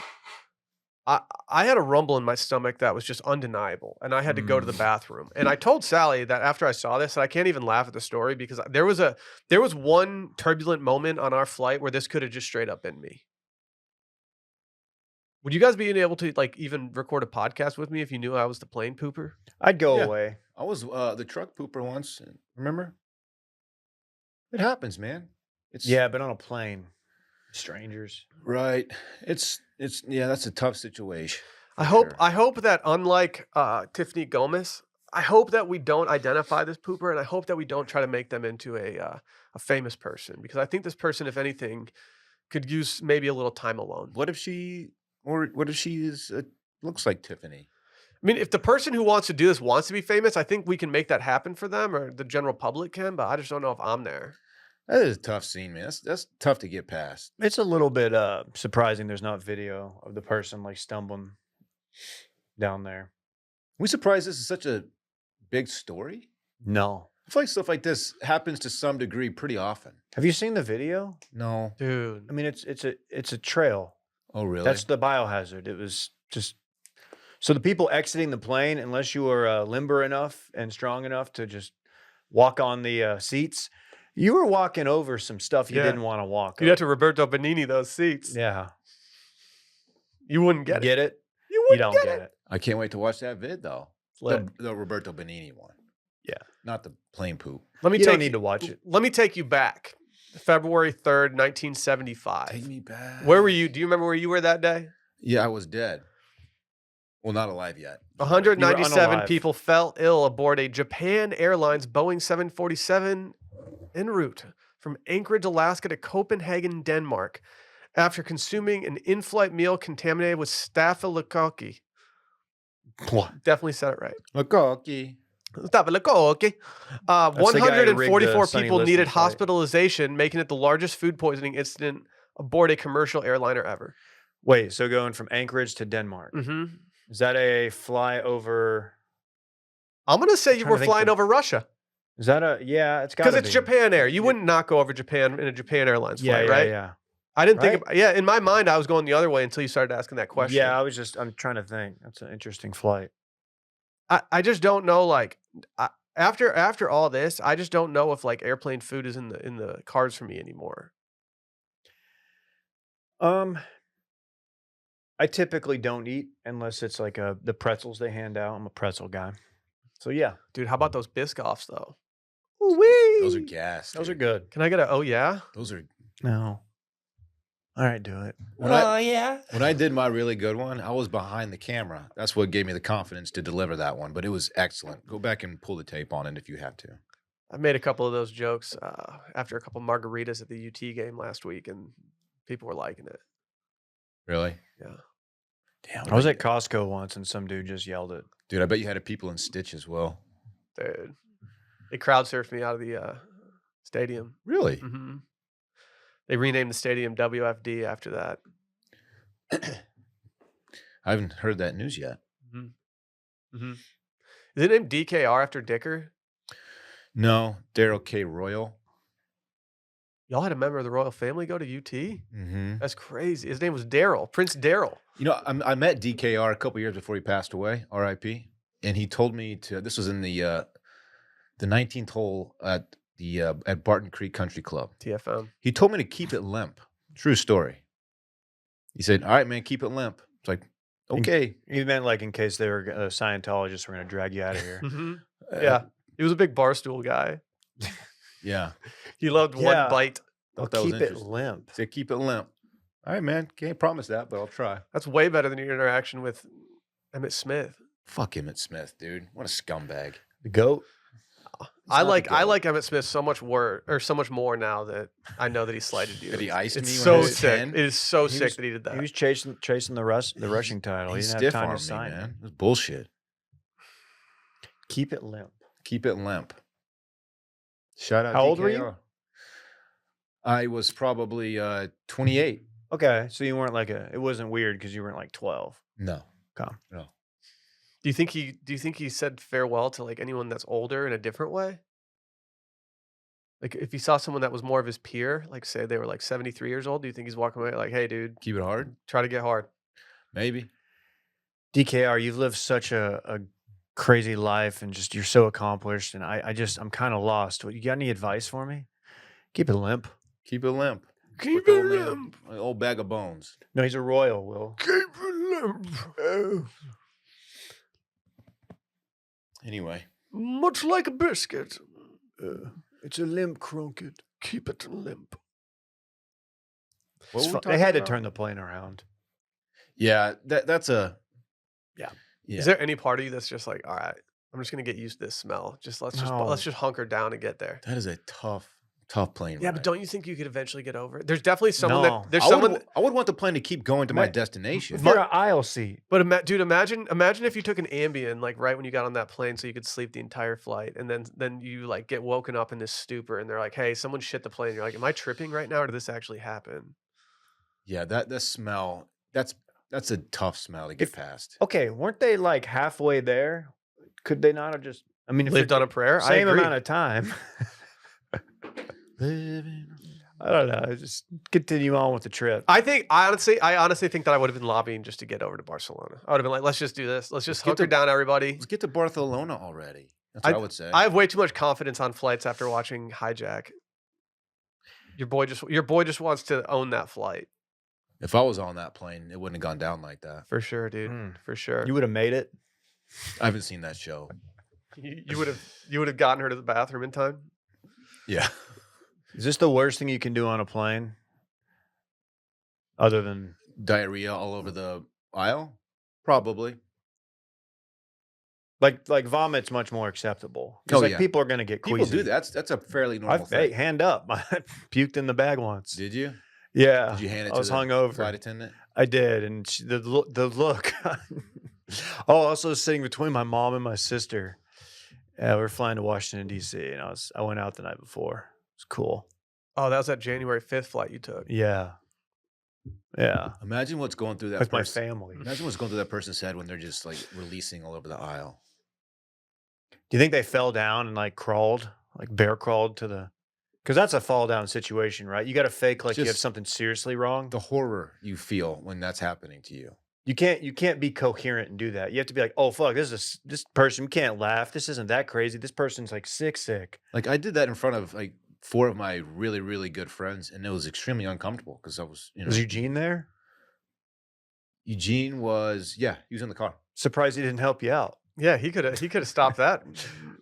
I had a rumble in my stomach that was just undeniable, and I had to go to the bathroom. And I told Sally that after I saw this, that I can't even laugh at the story because there was one turbulent moment on our flight where this could have just straight up been me. Would you guys be able to like even record a podcast with me if you knew I was the plane pooper? I'd go Yeah. away. I was the truck pooper once. Remember? It happens, man. It's Yeah, but on a plane. Strangers. right. It's yeah. That's a tough situation. I for hope sure. I hope that unlike Tiffany Gomez, I hope that we don't identify this pooper, and I hope that we don't try to make them into a famous person, because I think this person, if anything, could use maybe a little time alone. What if she is looks like Tiffany? I mean, if the person who wants to do this wants to be famous, I think we can make that happen for them, or the general public can. But I just don't know if I'm there. That is a tough scene, man. That's tough to get past. It's a little bit surprising there's not video of the person like stumbling down there. We surprised this is such a big story. No. I feel like stuff like this happens to some degree pretty often. Have you seen the video? No. Dude, I mean, it's a trail. Oh, really? That's the biohazard. It was just so the people exiting the plane, unless you were limber enough and strong enough to just walk on the seats, you were walking over some stuff you Yeah. didn't want to walk. you'd have to Roberto Benigni those seats. Yeah. You wouldn't get it. Get it? You You wouldn't don't get get it. it. I can't wait to watch that vid though. Lit. The Roberto Benigni one. Yeah. Not the plane poop. Let me You take don't need to watch it. Let me take you back. February 3rd, 1975. Take me back. Where were you? Do you remember where you were that day? Yeah, I was dead. Well, not alive yet. 197 unalive. people fell ill aboard a Japan Airlines Boeing 747 en route from Anchorage, Alaska to Copenhagen, Denmark, after consuming an in-flight meal contaminated with staphylococcus. What? Definitely said it right. McConkey. Staphylococcus. the guy who rigged the 144 Sonny people Liston needed flight. hospitalization, making it the largest food poisoning incident aboard a commercial airliner ever. Wait, so going from Anchorage to Denmark. Mm-hmm. Is that a fly over? I'm going to say you trying were to think flying the- over Russia. Is that a it's got Because it's Japan Air. You wouldn't not go over Japan in a Japan Airlines flight, right? Yeah. I didn't think Right? about, yeah, in my mind, I was going the other way until you started asking that question. Yeah, I'm trying to think. That's an interesting flight. I just don't know, like, after all this, I just don't know if, like, airplane food is in the cards for me anymore. I typically don't eat unless it's like the pretzels they hand out. I'm a pretzel guy. So yeah, Dude, how about those Biscoffs, though? Those are gas. those are dude. good. Can I get a, oh, yeah? Those are. No. All right, do it. When I did my really good one, I was behind the camera. That's what gave me the confidence to deliver that one. But it was excellent. Go back and pull the tape on it if you have to. I made a couple of those jokes after a couple margaritas at the UT game last week, and people were liking it. Really? Yeah. Damn. I was at Costco once and some dude just yelled it. Dude, I bet you had a people in Stitch as well. Dude. They crowd surfed me out of the stadium. Really? Mm-hmm. They renamed the stadium WFD after that. I haven't heard that news yet. Mm-hmm. Mm-hmm. Is it named DKR after Dicker? No, Daryl K. Royal. Y'all had a member of the royal family go to UT? Mm-hmm. That's crazy. His name was Daryl, Prince Daryl. You know, I met DKR a couple years before he passed away, R.I.P. And he told me to. This was in the 19th hole at Barton Creek Country Club. TFM. He told me to keep it limp. True story. He said, "All right, man, keep it limp." It's like, okay. He meant like in case they were Scientologists, we're going to drag you out of here. Mhm. Uh, Yeah. He was a big barstool guy. yeah. He loved Yeah. one bite. I'll Thought that was keep it interesting. limp. He said, "Keep it limp." All right, man. Can't promise that, but I'll try. That's way better than your interaction with Emmett Smith. Fuck Emmett Smith, dude. What a scumbag. The goat. I not like the I goat. like Emmett Smith so much so much more now that I know that he slighted you. That he iced It's me when I so was sick. 10? It is so He sick was- that he did that. He was chasing the rushing title. He He didn't have stiff time to armed me, sign man. it. It was bullshit. Keep it limp. Keep it limp. Shout out. How old were you? DKR. I was probably 28. Okay, so you weren't like it wasn't weird because you weren't like 12. No. Come. No. Do you think he said farewell to like anyone that's older in a different way? Like if he saw someone that was more of his peer, like say they were like 73 years old, do you think he's walking away like, "Hey dude, Keep it hard? try to get hard." Maybe. DKR, you've lived such a crazy life and just you're so accomplished, and I'm kind of lost. You got any advice for me? Keep it limp. Keep it limp. Keep Like it old man- limp. like old bag of bones. No, he's a royal, Will. Keep it limp. Oh. Anyway. Much like a biscuit. It's a limp crunket. Keep it limp. What were we They talking had to about? turn the plane around. Yeah, that's a. Yeah. Yeah. Is there any part of you that's just like, all right, I'm just gonna get used to this smell. Let's No. just hunker down and get there. That is a tough plane Yeah, ride. but don't you think you could eventually get over it? There's definitely someone No. that there's I someone. would, I would want the plane to keep going to my Ma- destination. You're an aisle seat. But dude, imagine if you took an Ambien like right when you got on that plane, so you could sleep the entire flight, and then you like get woken up in this stupor, and they're like, "Hey, someone shit the plane." You're like, "Am I tripping right now, or did this actually happen?" Yeah, that smell. That's a tough smell to get If- past. Okay, weren't they like halfway there? Could they not have just? I mean, if Lived it- on a prayer. I same agree. amount of time. I don't know. Just continue on with the trip. I honestly think that I would have been lobbying just to get over to Barcelona. I would have been like, "Let's just do this. Let's just get hunker to- down, everybody." Let's get to Barcelona already. That's what I would say. I have way too much confidence on flights after watching Hijack. Your boy just wants to own that flight If I was on that plane, it wouldn't have gone down like that. for sure, dude. Mm. For sure. You would have made it. I haven't seen that show. You would have gotten her to the bathroom in time. Yeah. Is this the worst thing you can do on a plane? Other than Diarrhea all over the aisle? Probably. like vomit's much more acceptable. 'Cause, Oh, like yeah. people are gonna get People queasy. do that. That's a fairly normal I've hey, thing. hand up. I puked in the bag once. Did you? Yeah. Did you hand it I to was the hungover. flight attendant? I did, and the look. Oh, also sitting between my mom and my sister. Yeah, we were flying to Washington D.C. and I went out the night before. It was cool. Oh, that was that January 5th flight you took. Yeah, yeah. Imagine what's going through that With my person. family. Imagine what's going through that person's head when they're just like releasing all over the aisle. Do you think they fell down and like crawled, like bear crawled to the? Because that's a fall down situation, right? You got to fake like you have Just something seriously wrong. The horror you feel when that's happening to you. You can't be coherent and do that. You have to be like, oh fuck, this person can't laugh. This isn't that crazy. This person's like sick. Like I did that in front of like 4 of my really, really good friends, and it was extremely uncomfortable because I was, Was Eugene there? Eugene was, yeah, he was in the car. Surprised he didn't help you out. Yeah, he could have stopped that.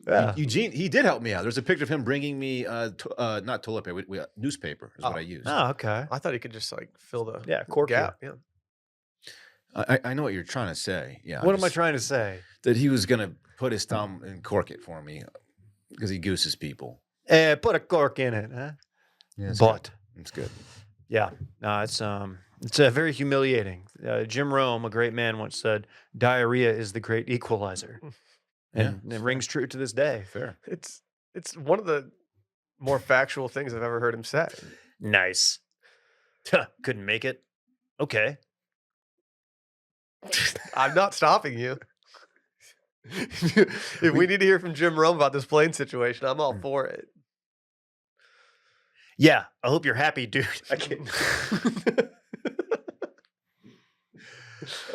Yeah. Eugene, he did help me out. There's a picture of him bringing me, not toilet paper, newspaper is what Oh. I used. Oh, okay. I thought he could just like fill the Yeah, cork you. gap. Yeah. I know what you're trying to say. Yeah. What am I trying to say? That he was going to put his thumb and cork it for me because he gooses people. Put a cork in it, huh? Yeah, it's But good. It's good. yeah, no, it's very humiliating. Jim Rome, a great man, once said, "Diarrhea is the great equalizer," and Yeah, it rings true to this day. Fair. It's one of the more factual things I've ever heard him say. Nice. Couldn't make it. Okay. I'm not stopping you. If we need to hear from Jim Rome about this plane situation, I'm all for it. Yeah, I hope you're happy, dude. I can't.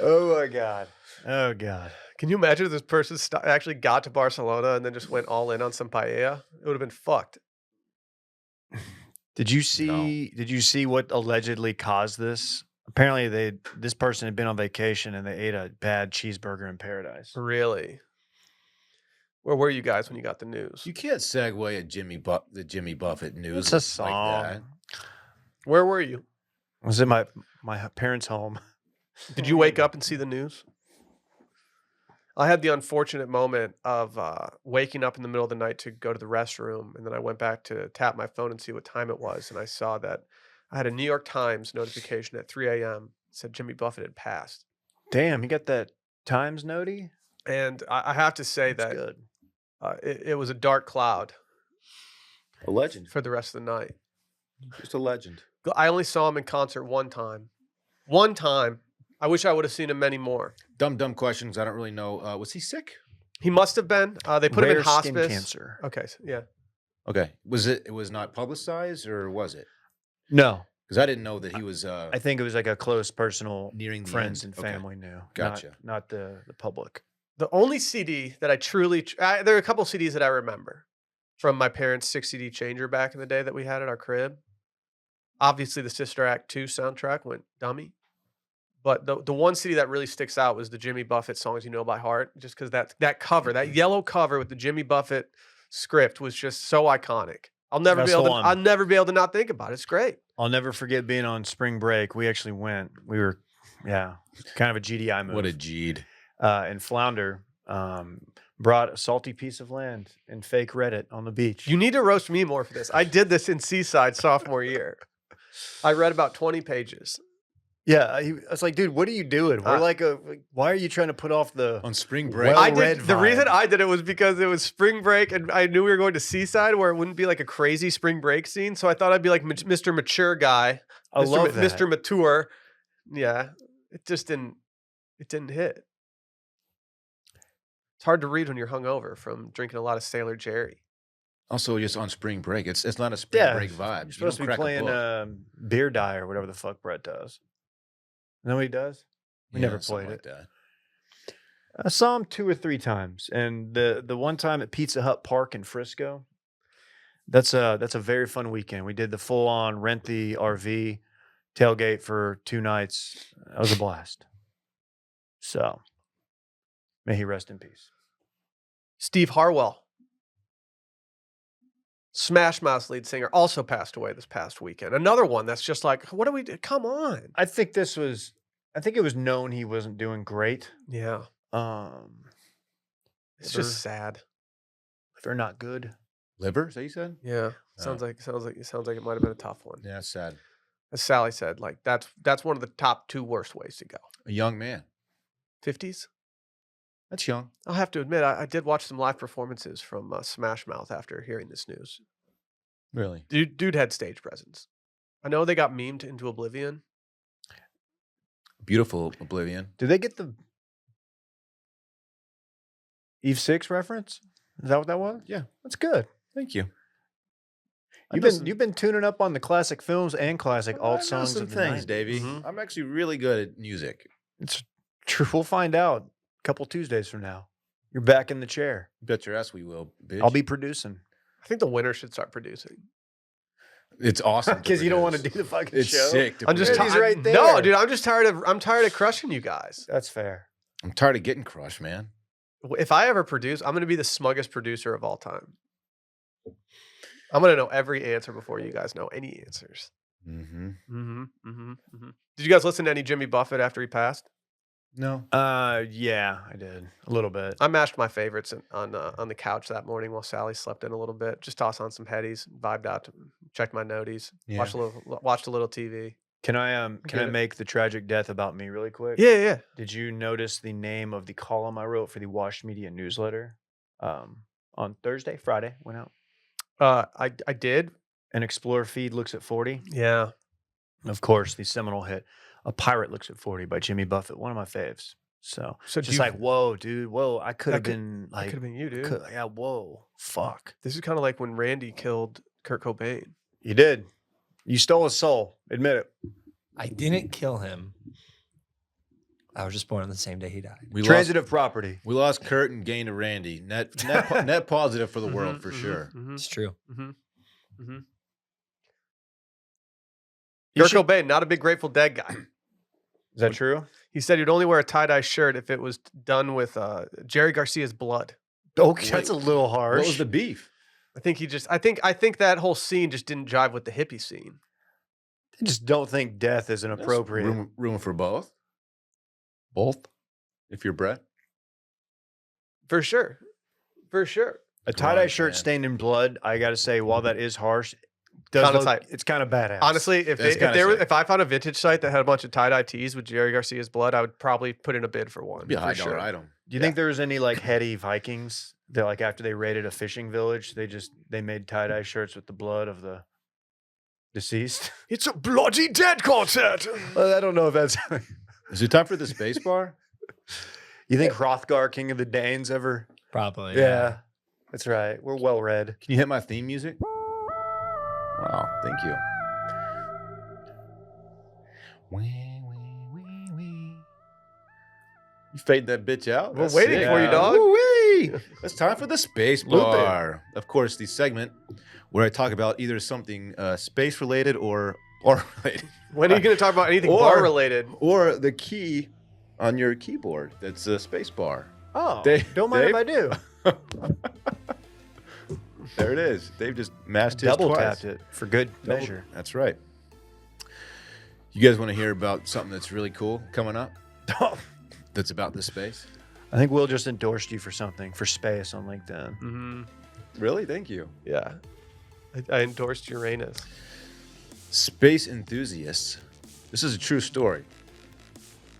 Oh my god. Oh god. Can you imagine if this person actually got to Barcelona and then just went all in on some paella? It would have been fucked. Did you see what allegedly caused this? Apparently this person had been on vacation and they ate a bad cheeseburger in paradise. Really? Where were you guys when you got the news? You can't segue the Jimmy Buffett news It's a like song. that. Where were you? I was in my parents' home. Did you wake up and see the news? I had the unfortunate moment of waking up in the middle of the night to go to the restroom, and then I went back to tap my phone and see what time it was, and I saw that I had a New York Times notification at 3 a.m. said Jimmy Buffett had passed. Damn, you got that Times notey? And I have to say That's that good. it was a dark cloud A legend. for the rest of the night. Just a legend. I only saw him in concert one time. One time. I wish I would have seen him many more. Dumb questions. I don't really know. Was he sick? He must have been. They put him in Rare skin hospice. cancer. Okay, yeah. Okay. It was not publicized, or was it? No, Because I didn't know that he was I think it was like a close personal nearing the friends end. and Okay. family knew. Gotcha. Not the public. The only CD that I truly, there are a couple CDs that I remember from my parents' 6 CD changer back in the day that we had at our crib. Obviously, the Sister Act 2 soundtrack went dummy. But the one CD that really sticks out was the Jimmy Buffett Songs You Know by Heart, just because that cover, that yellow cover with the Jimmy Buffett script was just so iconic. I'll never That's be able the to. one. I'll never be able to not think about it. It's great. I'll never forget being on spring break. We actually went. We were, kind of a GDI move. What a G'd. And Flounder brought a salty piece of land and fake Reddit on the beach. You need to roast me more for this. I did this in Seaside sophomore year. I read about 20 pages. Yeah, I was like, dude, what are you doing? We're why are you trying to put off the On spring break. Well- I red did. The reason vibe. I did it was because it was spring break, and I knew we were going to Seaside, where it wouldn't be like a crazy spring break scene. So I thought I'd be like Mr. Mature guy, I Mr. love that. Mr. Mature. Yeah, it just didn't. It didn't hit. It's hard to read when you're hungover from drinking a lot of Sailor Jerry. Also, just on spring break. It's not a spring break vibe. You're supposed to be crack a playing book. Beer Die or whatever the fuck Brett does. You know what he does? We Yeah, never something played like it. that. I saw him 2 or 3 times, and the one time at Pizza Hut Park in Frisco, that's a very fun weekend. We did the full on rent the RV tailgate for 2 nights. That was a blast. So, may he rest in peace. Steve Harwell, Smash Mouth's lead singer, also passed away this past weekend. Another one that's just like, what do we do? Come on. I think it was known he wasn't doing great. Yeah, it's Liver. just sad. They're not good. Liver, is that you said? Yeah, Oh. sounds like it might have been a tough one. Yeah, it's sad. As Sally said, like that's one of the top 2 worst ways to go. A young man. 50s. That's young. I'll have to admit, I did watch some live performances from Smash Mouth after hearing this news. Really? Dude had stage presence. I know they got memed into oblivion. Beautiful Oblivion. Did they get the Eve 6 reference? Is that what that was? Yeah. That's good. Thank you. You've been tuning up on the classic films and classic alt songs some of the things, 90s. Davey. Mhm. I'm actually really good at music. It's true. We'll find out a couple Tuesdays from now. You're back in the chair. Bet your ass we will, bitch. I'll be producing. I think the winner should start producing. It's awesome Because you don't want to produce. do the fucking It's show. sick. To I'm just produce. He's right No, there. dude, I'm tired of crushing you guys. That's fair. I'm tired of getting crushed, man. If I ever produce, I'm going to be the smuggest producer of all time. I'm going to know every answer before you guys know any answers. Mm-hmm. Did you guys listen to any Jimmy Buffett after he passed? No. Yeah, I did a little bit. I mashed my favorites on the couch that morning while Sally slept in a little bit. Just toss on some headies, vibed out, checked my noties, Yeah. watched a little TV. Can I Get it. make the tragic death about me really quick? Yeah. Did you notice the name of the column I wrote for the Washed Media newsletter? On Friday went out. I did. An Explorer feed looks at 40. Yeah. Of course, the seminal hit, A Pirate Looks at 40 by Jimmy Buffett, one of my faves. So So just like, whoa, dude, whoa, I could have could- been that like, could have been you, dude. yeah, whoa, fuck. This is kind of like when Randy killed Kurt Cobain. You did. You stole his soul. Admit it. I didn't kill him. I was just born on the same day he died. Transitive property. We lost Kurt and gained a Randy. Net positive for the world for sure. It's true. You Kurt should- Cobain, not a big Grateful Dead guy. Is that true? He said he'd only wear a tie-dye shirt if it was done with Jerry Garcia's blood. Okay, that's a little harsh. What was the beef? I think that whole scene just didn't jive with the hippie scene. I just don't think death is inappropriate. Room for both. Both, if you're Brett. For sure. A tie-dye Right, shirt man. stained in blood, I got to say, while that is harsh, Kinda tight. it's kind of badass. Honestly, That's kinda sick. if I found a vintage site that had a bunch of tie-dye tees with Jerry Garcia's blood, I would probably put in a bid for one. Be a for high sure. dollar item. do you think there was any like heady Vikings that like after they raided a fishing village, they made tie-dye shirts with the blood of the deceased? It's a bloody dead concert. Well, I don't know if that's. Is it time for the space bar? You think Hrothgar, King of the Danes, ever? Probably. Yeah, that's right. We're well read. Can you hit my theme music? Wow, thank you. You fade that bitch out? We're That's waiting sick. for you, dog. Woo-wee. It's time for the space Loop it. bar. Of course, the segment where I talk about either something space related or bar related, When are you going to talk about anything Or- bar related? or the key on your keyboard that's a space bar. Oh, Dave? don't mind if I do. There it is. Dave just mashed his Double twice. tapped it for good Double- measure. That's right. You guys want to hear about something that's really cool coming up? That's about the space? I think Will just endorsed you for something for space on LinkedIn. Mm-hmm. Really? Thank you. Yeah. I endorsed Uranus. Space enthusiasts. This is a true story.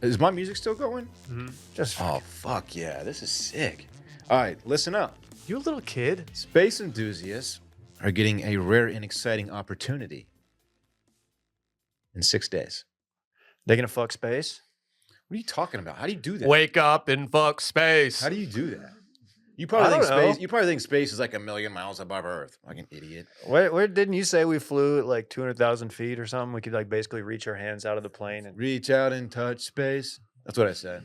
Is my music still going? Just Oh, fuck yeah. This is sick. All right, listen up. You a little kid? Space enthusiasts are getting a rare and exciting opportunity in 6 days. they gonna fuck space? What are you talking about? How do you do that? Wake up and fuck space. How do you do that? You I probably think don't know. space. You probably think space is like 1,000,000 miles above Earth. Like an idiot. Where didn't you say we flew at like 200,000 feet or something? We could like basically reach our hands out of the plane and Reach out and touch space. That's what I said.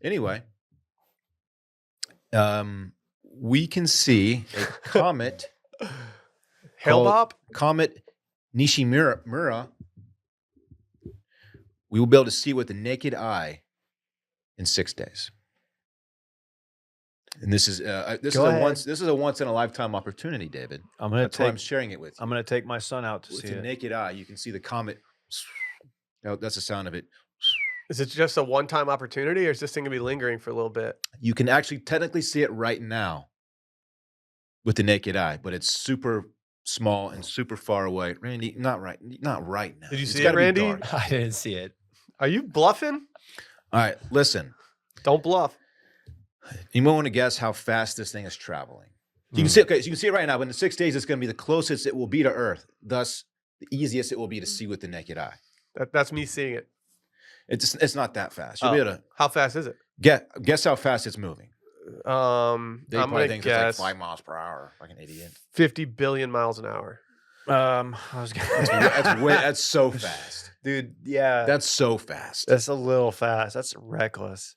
Anyway, we can see a comet, Hell bop? Comet Nishimura. We will be able to see with the naked eye in 6 days. And this is Go ahead. this is a once in a lifetime opportunity, David. I'm gonna That's why I'm take sharing it with you. I'm gonna take my son out to With see the it. naked eye, you can see the comet. Oh, that's the sound of it. Is it just a one-time opportunity, or is this thing gonna be lingering for a little bit? You can actually technically see it right now with the naked eye, but it's super small and super far away. Randy, not right now. Did you It's see it, gotta be Randy? dark. I didn't see it. Are you bluffing? All right, listen. Don't bluff. You might want to guess how fast this thing is traveling. You can see, okay, so you can see it right now, but in 6 days, it's going to be the closest it will be to Earth. Thus, the easiest it will be to see with the naked eye. That's me seeing it. It's not that fast. You'll be able to How fast is it? guess how fast it's moving. I'm They probably gonna think guess it's like 5 miles per hour, like an idiot. 50 billion miles an hour. I was gonna, That's so fast. dude. Yeah, That's so fast. that's a little fast. That's reckless.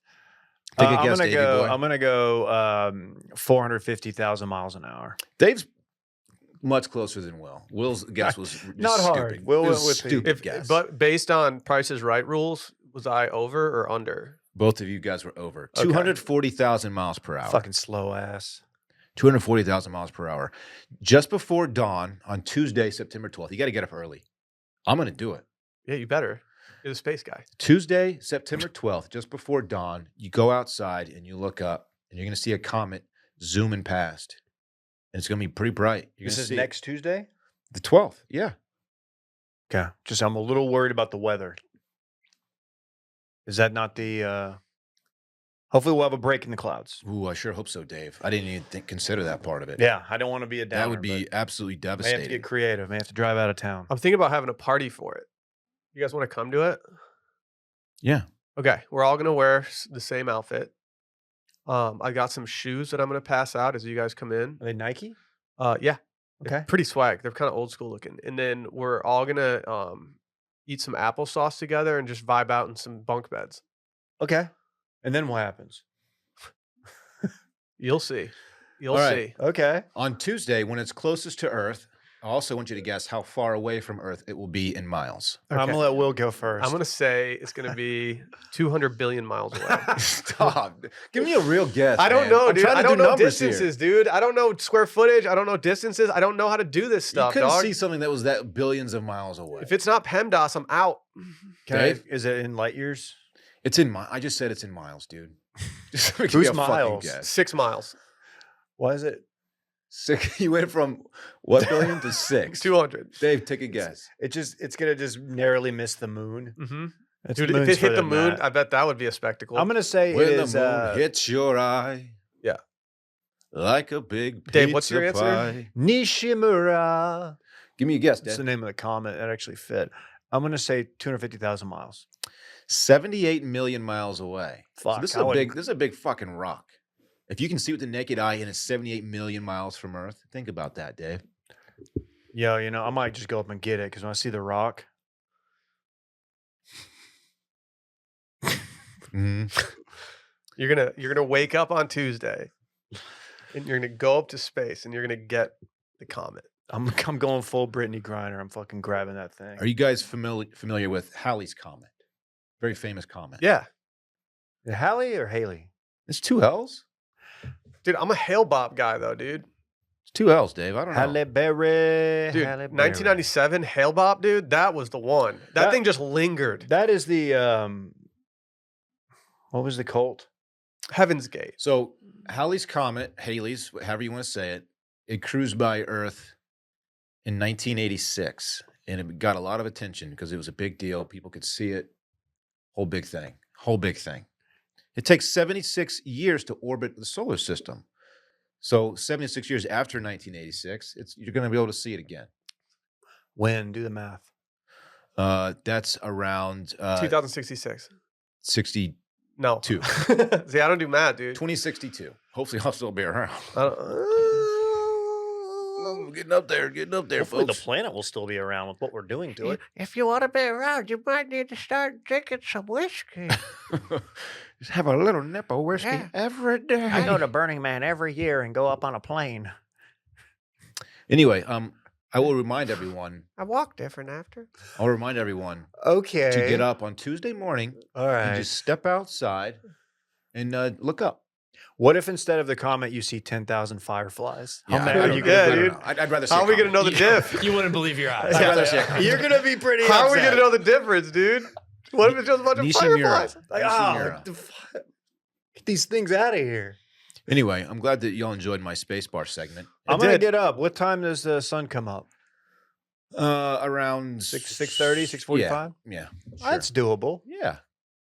Take a I'm guess, gonna Davey go. boy. I'm gonna go 450,000 miles an hour. Dave's much closer than Will. Will's guess was just Not hard. stupid. Will It was went with the- stupid guess. But based on Price is Right rules, was I over or under? Both of you guys were over. Okay. 240,000 miles per hour. Fucking slow ass. 240,000 miles per hour. Just before dawn on Tuesday, September 12th. You got to get up early. I'm going to do it. Yeah, you better. You're the space guy. Tuesday, September 12th, just before dawn, you go outside and you look up and you're going to see a comet zooming past. And it's going to be pretty bright. You're This gonna is see it. next Tuesday. The 12th. Yeah. Okay. Just I'm a little worried about the weather. Is that not the? Hopefully, we'll have a break in the clouds. Ooh, I sure hope so, Dave. I didn't even consider that part of it. Yeah, I don't want to be a downer. That would be but absolutely May have to devastating. get creative. May have to drive out of town. I'm thinking about having a party for it. You guys want to come to it? Yeah. Okay, we're all gonna wear the same outfit. I got some shoes that I'm gonna pass out as you guys come in. Are they Nike? Yeah, Okay. Pretty swag. They're kind of old school looking. And then we're all gonna eat some applesauce together and just vibe out in some bunk beds. Okay. And then what happens? You'll see. You'll All right. see. Okay. On Tuesday, when it's closest to Earth, I also want you to guess how far away from Earth it will be in miles. I'm Okay. gonna let Will go first. I'm gonna say it's gonna be 200 billion miles away. Stop. Give me a real guess. I don't man. know, I'm dude. trying to I do don't know numbers here. distances, dude. I don't know square footage. I don't know distances. I don't know how to do this You stuff, couldn't dog. see something that was that billions of miles away. If it's not PEMDAS, I'm out. Dave? Is it in light years? It's in I just said it's in miles, dude. Just give me Who's a fucking miles? guess. 6 miles. Why is it? You went from what billion to 6. 200. Dave, take a guess. It's gonna just narrowly miss the moon. Mm-hmm. It's Dude, if moon's it hit the further than moon, that. I bet that would be a spectacle. I'm gonna say When it the is. moon hits your eye. Yeah. Like a big pizza Dave, what's your answer? pie. Nishimura. Give me a guess, That's Dave. the name of the comet that actually fit. I'm gonna say 250,000 miles. 78 million miles away. So Fuck, this is I a wouldn't- big fucking rock. If you can see with the naked eye and it's 78 million miles from Earth, think about that, Dave. Yo, I might just go up and get it because when I see the rock, Mhm. You're gonna wake up on Tuesday and you're gonna go up to space and you're gonna get the comet. I'm going full Brittany Griner. I'm fucking grabbing that thing. Are you guys familiar with Halley's Comet? Very famous comet. Yeah. Hallie or Haley? It's 2 L's? Dude, I'm a Hale Bob guy though, dude. It's 2 L's, Dave. I don't know. Halle Berry. Dude, Halle Berry. 1997 Hale Bob, dude, that was the one. That thing just lingered. That is the what was the cult? Heaven's Gate. So Halley's Comet, Halley's, however you want to say it, it cruised by Earth in 1986. And it got a lot of attention because it was a big deal. People could see it. Whole big thing. It takes 76 years to orbit the solar system. So 76 years after 1986, you're going to be able to see it again. When? Do the math. That's around 2066. 62. No. See, I don't do math, dude. 2062. Hopefully I'll still be around. I don't- Getting up there, Hopefully the folks. planet will still be around with what we're doing to it. If you want to be around, you might need to start drinking some whiskey. Just have a little nip of whiskey Yeah. every day. I go to Burning Man every year and go up on a plane. Anyway, I will remind everyone. I walk different after. I'll remind everyone Okay. to get up on Tuesday morning All and right. just step outside and look up. What if instead of the comet you see 10,000 fireflies? How Yeah, mad I are don't you know. Yeah, I don't dude. know. I'd rather see. How a are we gonna comet. know the diff? You wouldn't believe your eyes. I'd rather see a comet. You're gonna be pretty. How are we upset. gonna know the difference, dude? What if it's just a bunch of Nishimura. fireflies? Like, Nishimura. get these things out of here. Anyway, I'm glad that y'all enjoyed my spacebar segment. I'm gonna did. get up. What time does the sun come up? Around 6:30, 6:45? Yeah, That's doable. yeah.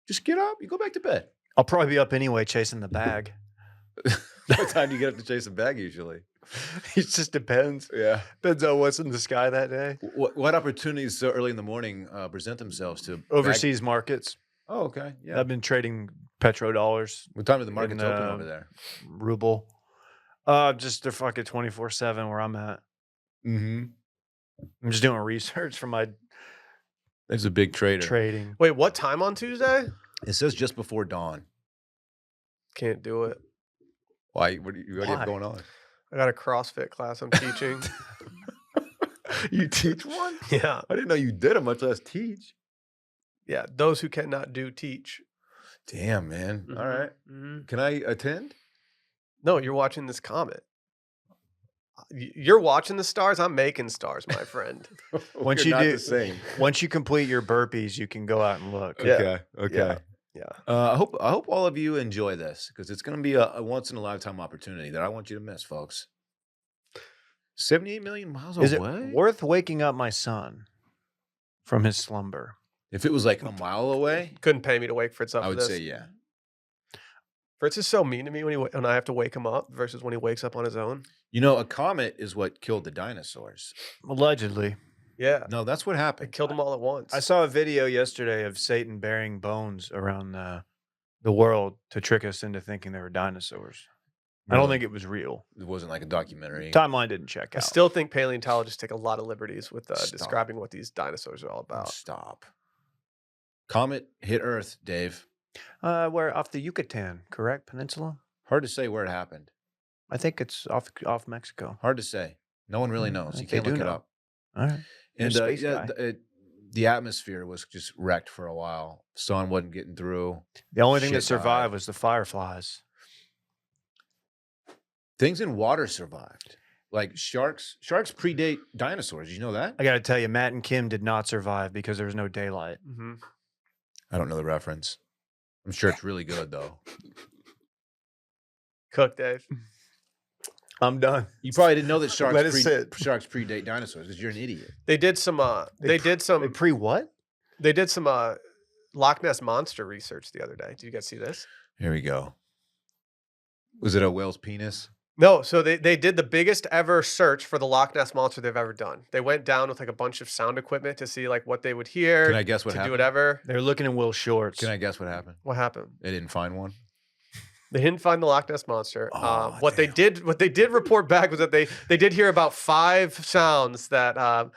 Just get up. You go back to bed. I'll probably be up anyway, chasing the bag. What time do you get up to chase a bag usually? It just depends. Yeah. Depends on what's in the sky that day. What opportunities so early in the morning present themselves to bag- Overseas markets. Oh, okay. Yeah. I've been trading petrodollars, What time do the markets in, open over there? ruble. Just they're fucking 24/7 where I'm at. Mm-hmm. I'm just doing research for my There's a big trader. trading. Wait, what time on Tuesday? It says just before dawn. Can't do it. Why? What do you Why? have going on? I got a CrossFit class I'm teaching. You teach one? Yeah. I didn't know you did it, much less teach. Yeah. Those who cannot do teach. Damn, man. All Mhm. right. Mhm. Can I attend? No, you're watching this comet. You're watching the stars. I'm making stars, my friend. Once You're you not do- the same. Once you complete your burpees, you can go out and look. Yeah. Okay. Okay. Yeah. Yeah. I hope all of you enjoy this because it's going to be a once in a lifetime opportunity that I want you to miss, folks. 78 million miles Is it away. worth waking up my son from his slumber? If it was like a mile away, Couldn't pay me to wake Fritz up I for would this. say yeah. Fritz is so mean to me when I have to wake him up versus when he wakes up on his own. You know, a comet is what killed the dinosaurs. Allegedly. Yeah. No, that's what It happened. killed them all at once. I saw a video yesterday of Satan burying bones around the world to trick us into thinking they were dinosaurs. I don't Really? think it was real. It wasn't like a documentary. Timeline didn't check I out. still think paleontologists take a lot of liberties with Stop. describing what these dinosaurs are all about. Stop. Comet hit Earth, Dave. We're off the Yucatan, correct? Peninsula? Hard to say where it happened. I think it's off Mexico. Hard to say. No one really I knows. You think they can't look do it know. up. All right. And You're a space yeah, guy. the atmosphere was just wrecked for a while. Sun wasn't getting through. The only thing that Shit died. survived was the fireflies. Things in water survived. Like sharks. Sharks predate dinosaurs. Did you know that? I got to tell you, Matt and Kim did not survive because there was no daylight. Mm-hmm. I don't know the reference. I'm sure it's really good though. Cook, Dave. I'm done. You probably didn't know that Let it sit. sharks predate dinosaurs because you're an idiot. They did some. They did some. Pre what? They did some Loch Ness monster research the other day. Did you guys see this? Here we go. Was it a whale's penis? No. So they did the biggest ever search for the Loch Ness monster they've ever done. They went down with like a bunch of sound equipment to see like what they would hear. Can I guess what to happened? do whatever. They're looking in Will Shorts. Can I guess what happened? What happened? They didn't find one. They didn't find the Loch Ness monster. Oh, What they did report back was that they did hear about 5 sounds that are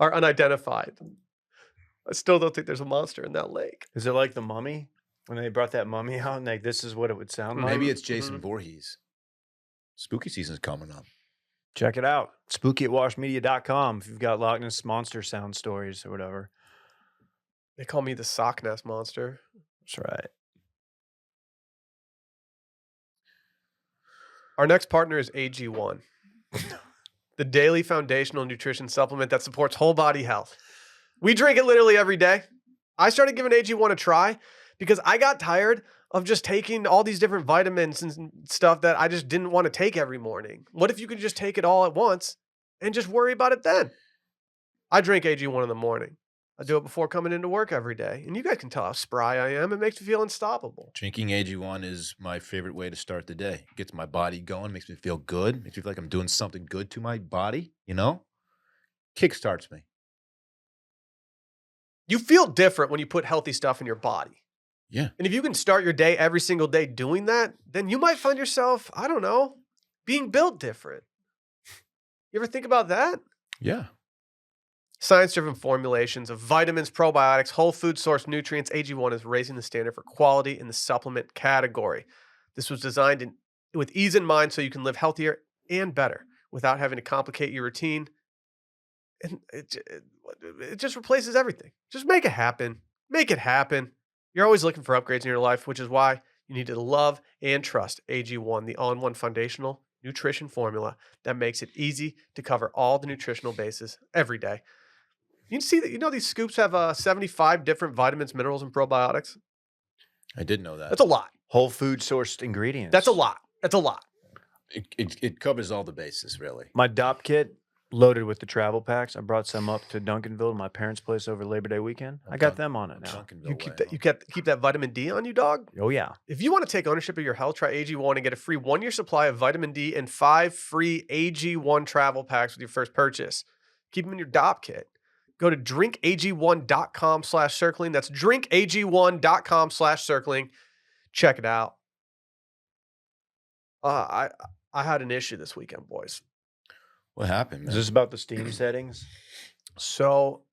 unidentified. I still don't think there's a monster in that lake. Is it like the mummy? When they brought that mummy out and like, this is what it would sound like? Maybe it's Jason Voorhees. Spooky season's coming up. Check it out. Spooky at washmedia.com if you've got Loch Ness monster sound stories or whatever. They call me the Sock Ness monster. That's right. Our next partner is AG1, the daily foundational nutrition supplement that supports whole body health. We drink it literally every day. I started giving AG1 a try because I got tired of just taking all these different vitamins and stuff that I just didn't want to take every morning. What if you could just take it all at once and just worry about it then? I drink AG1 in the morning. I do it before coming into work every day. And you guys can tell how spry I am. It makes me feel unstoppable. Drinking AG1 is my favorite way to start the day. Gets my body going, makes me feel good, makes me feel like I'm doing something good to my body, you know? Kickstarts me. You feel different when you put healthy stuff in your body. Yeah. And if you can start your day every single day doing that, then you might find yourself, I don't know, being built different. You ever think about that? Yeah. Science-driven formulations of vitamins, probiotics, whole food source nutrients. AG1 is raising the standard for quality in the supplement category. This was designed with ease in mind so you can live healthier and better without having to complicate your routine. And it just replaces everything. Just make it happen. Make it happen. You're always looking for upgrades in your life, which is why you need to love and trust AG1, the all-in-one foundational nutrition formula that makes it easy to cover all the nutritional bases every day. You can see that, these scoops have 75 different vitamins, minerals, and probiotics. I did know that. That's a lot. Whole food sourced ingredients. That's a lot. That's a lot. It covers all the bases, really. My DOP kit loaded with the travel packs. I brought some up to Dunkinville, my parents' place over Labor Day weekend. I got them on it now. You keep that vitamin D on you, dog? Oh, yeah. If you want to take ownership of your health, try AG1 and get a free 1-year supply of vitamin D and 5 free AG1 travel packs with your first purchase. Keep them in your DOP kit. Go to drinkag1.com/circling. That's drinkag1.com/circling. Check it out. I had an issue this weekend, boys. What happened, man? Is this about the Steam settings? So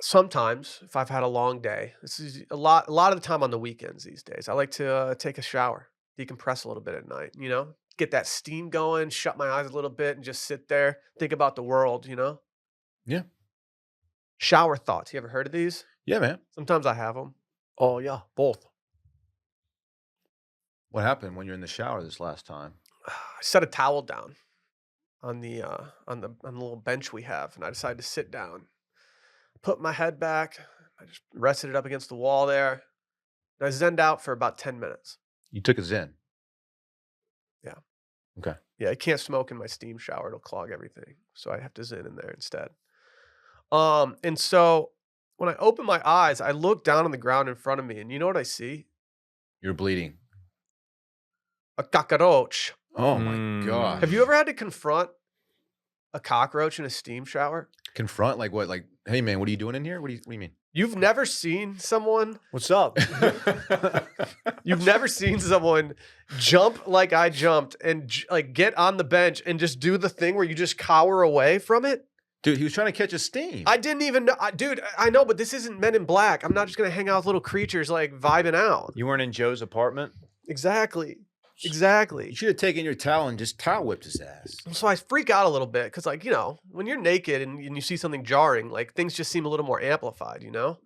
sometimes if I've had a long day, this is a lot of the time on the weekends these days, I like to take a shower, decompress a little bit at night, get that steam going, shut my eyes a little bit and just sit there, think about the world, Yeah. Shower thoughts. You ever heard of these? Yeah, man. Sometimes I have them. Oh, yeah. Both. What happened when you're in the shower this last time? I set a towel down on the little bench we have, and I decided to sit down, put my head back. I just rested it up against the wall there. And I zenned out for about 10 minutes. You took a Zen. Yeah. Okay. Yeah, I can't smoke in my steam shower. It'll clog everything. So I have to zen in there instead. And so when I open my eyes, I look down on the ground in front of me, and you know what I see? You're bleeding. A cockroach. Oh my God. Have you ever had to confront a cockroach in a steam shower? Confront? Like what? Like, hey man, what are you doing in here? What do you mean? You've never seen someone. What's up? You've never seen someone jump like I jumped and like get on the bench and just do the thing where you just cower away from it. Dude, he was trying to catch a steam. I didn't even know, dude. I know, but this isn't Men in Black. I'm not just gonna hang out with little creatures like vibing out. You weren't in Joe's apartment? Exactly. You Exactly. should have taken your towel and just towel whipped his ass. So I freak out a little bit because, like, you know, when you're naked and you see something jarring, like things just seem a little more amplified, you know?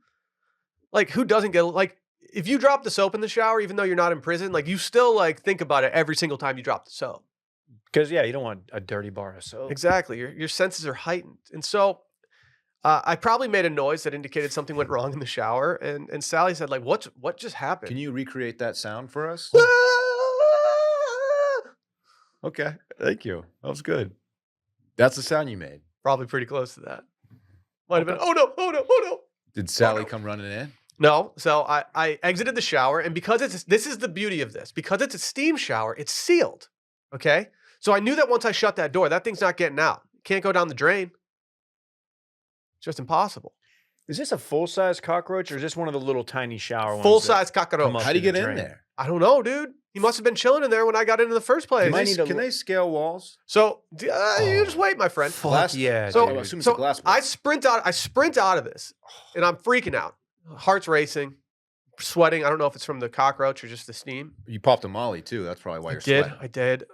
Like, who doesn't get, like, if you drop the soap in the shower, even though you're not in prison, like, you still, like, think about it every single time you drop the soap. Because, yeah, you don't want a dirty bar of soap. Exactly. Your senses are heightened. And so I probably made a noise that indicated something went wrong in the shower. And Sally said, like, what just happened? Can you recreate that sound for us? Okay, thank you. That was good. That's the sound you made. Probably pretty close to that. Might have been, oh no, oh no, oh no. Did Sally come running in? No, so I exited the shower, and because this is the beauty of this, because it's a steam shower, it's sealed, okay? So I knew that once I shut that door, that thing's not getting out. Can't go down the drain. It's just impossible. Is this a full-size cockroach or is this one of the little tiny shower ones? Full-size come cockroach. up How do you through get the in drain? there? I don't know, dude. He must have been chilling in there when I got in the first place. Can they scale walls? So you just wait, my friend. Fuck yeah, So, dude. I assume it's a so glass I wall. sprint out of this, and I'm freaking out. Heart's racing, sweating. I don't know if it's from the cockroach or just the steam. You popped a Molly too. That's probably why you're sweating. I did.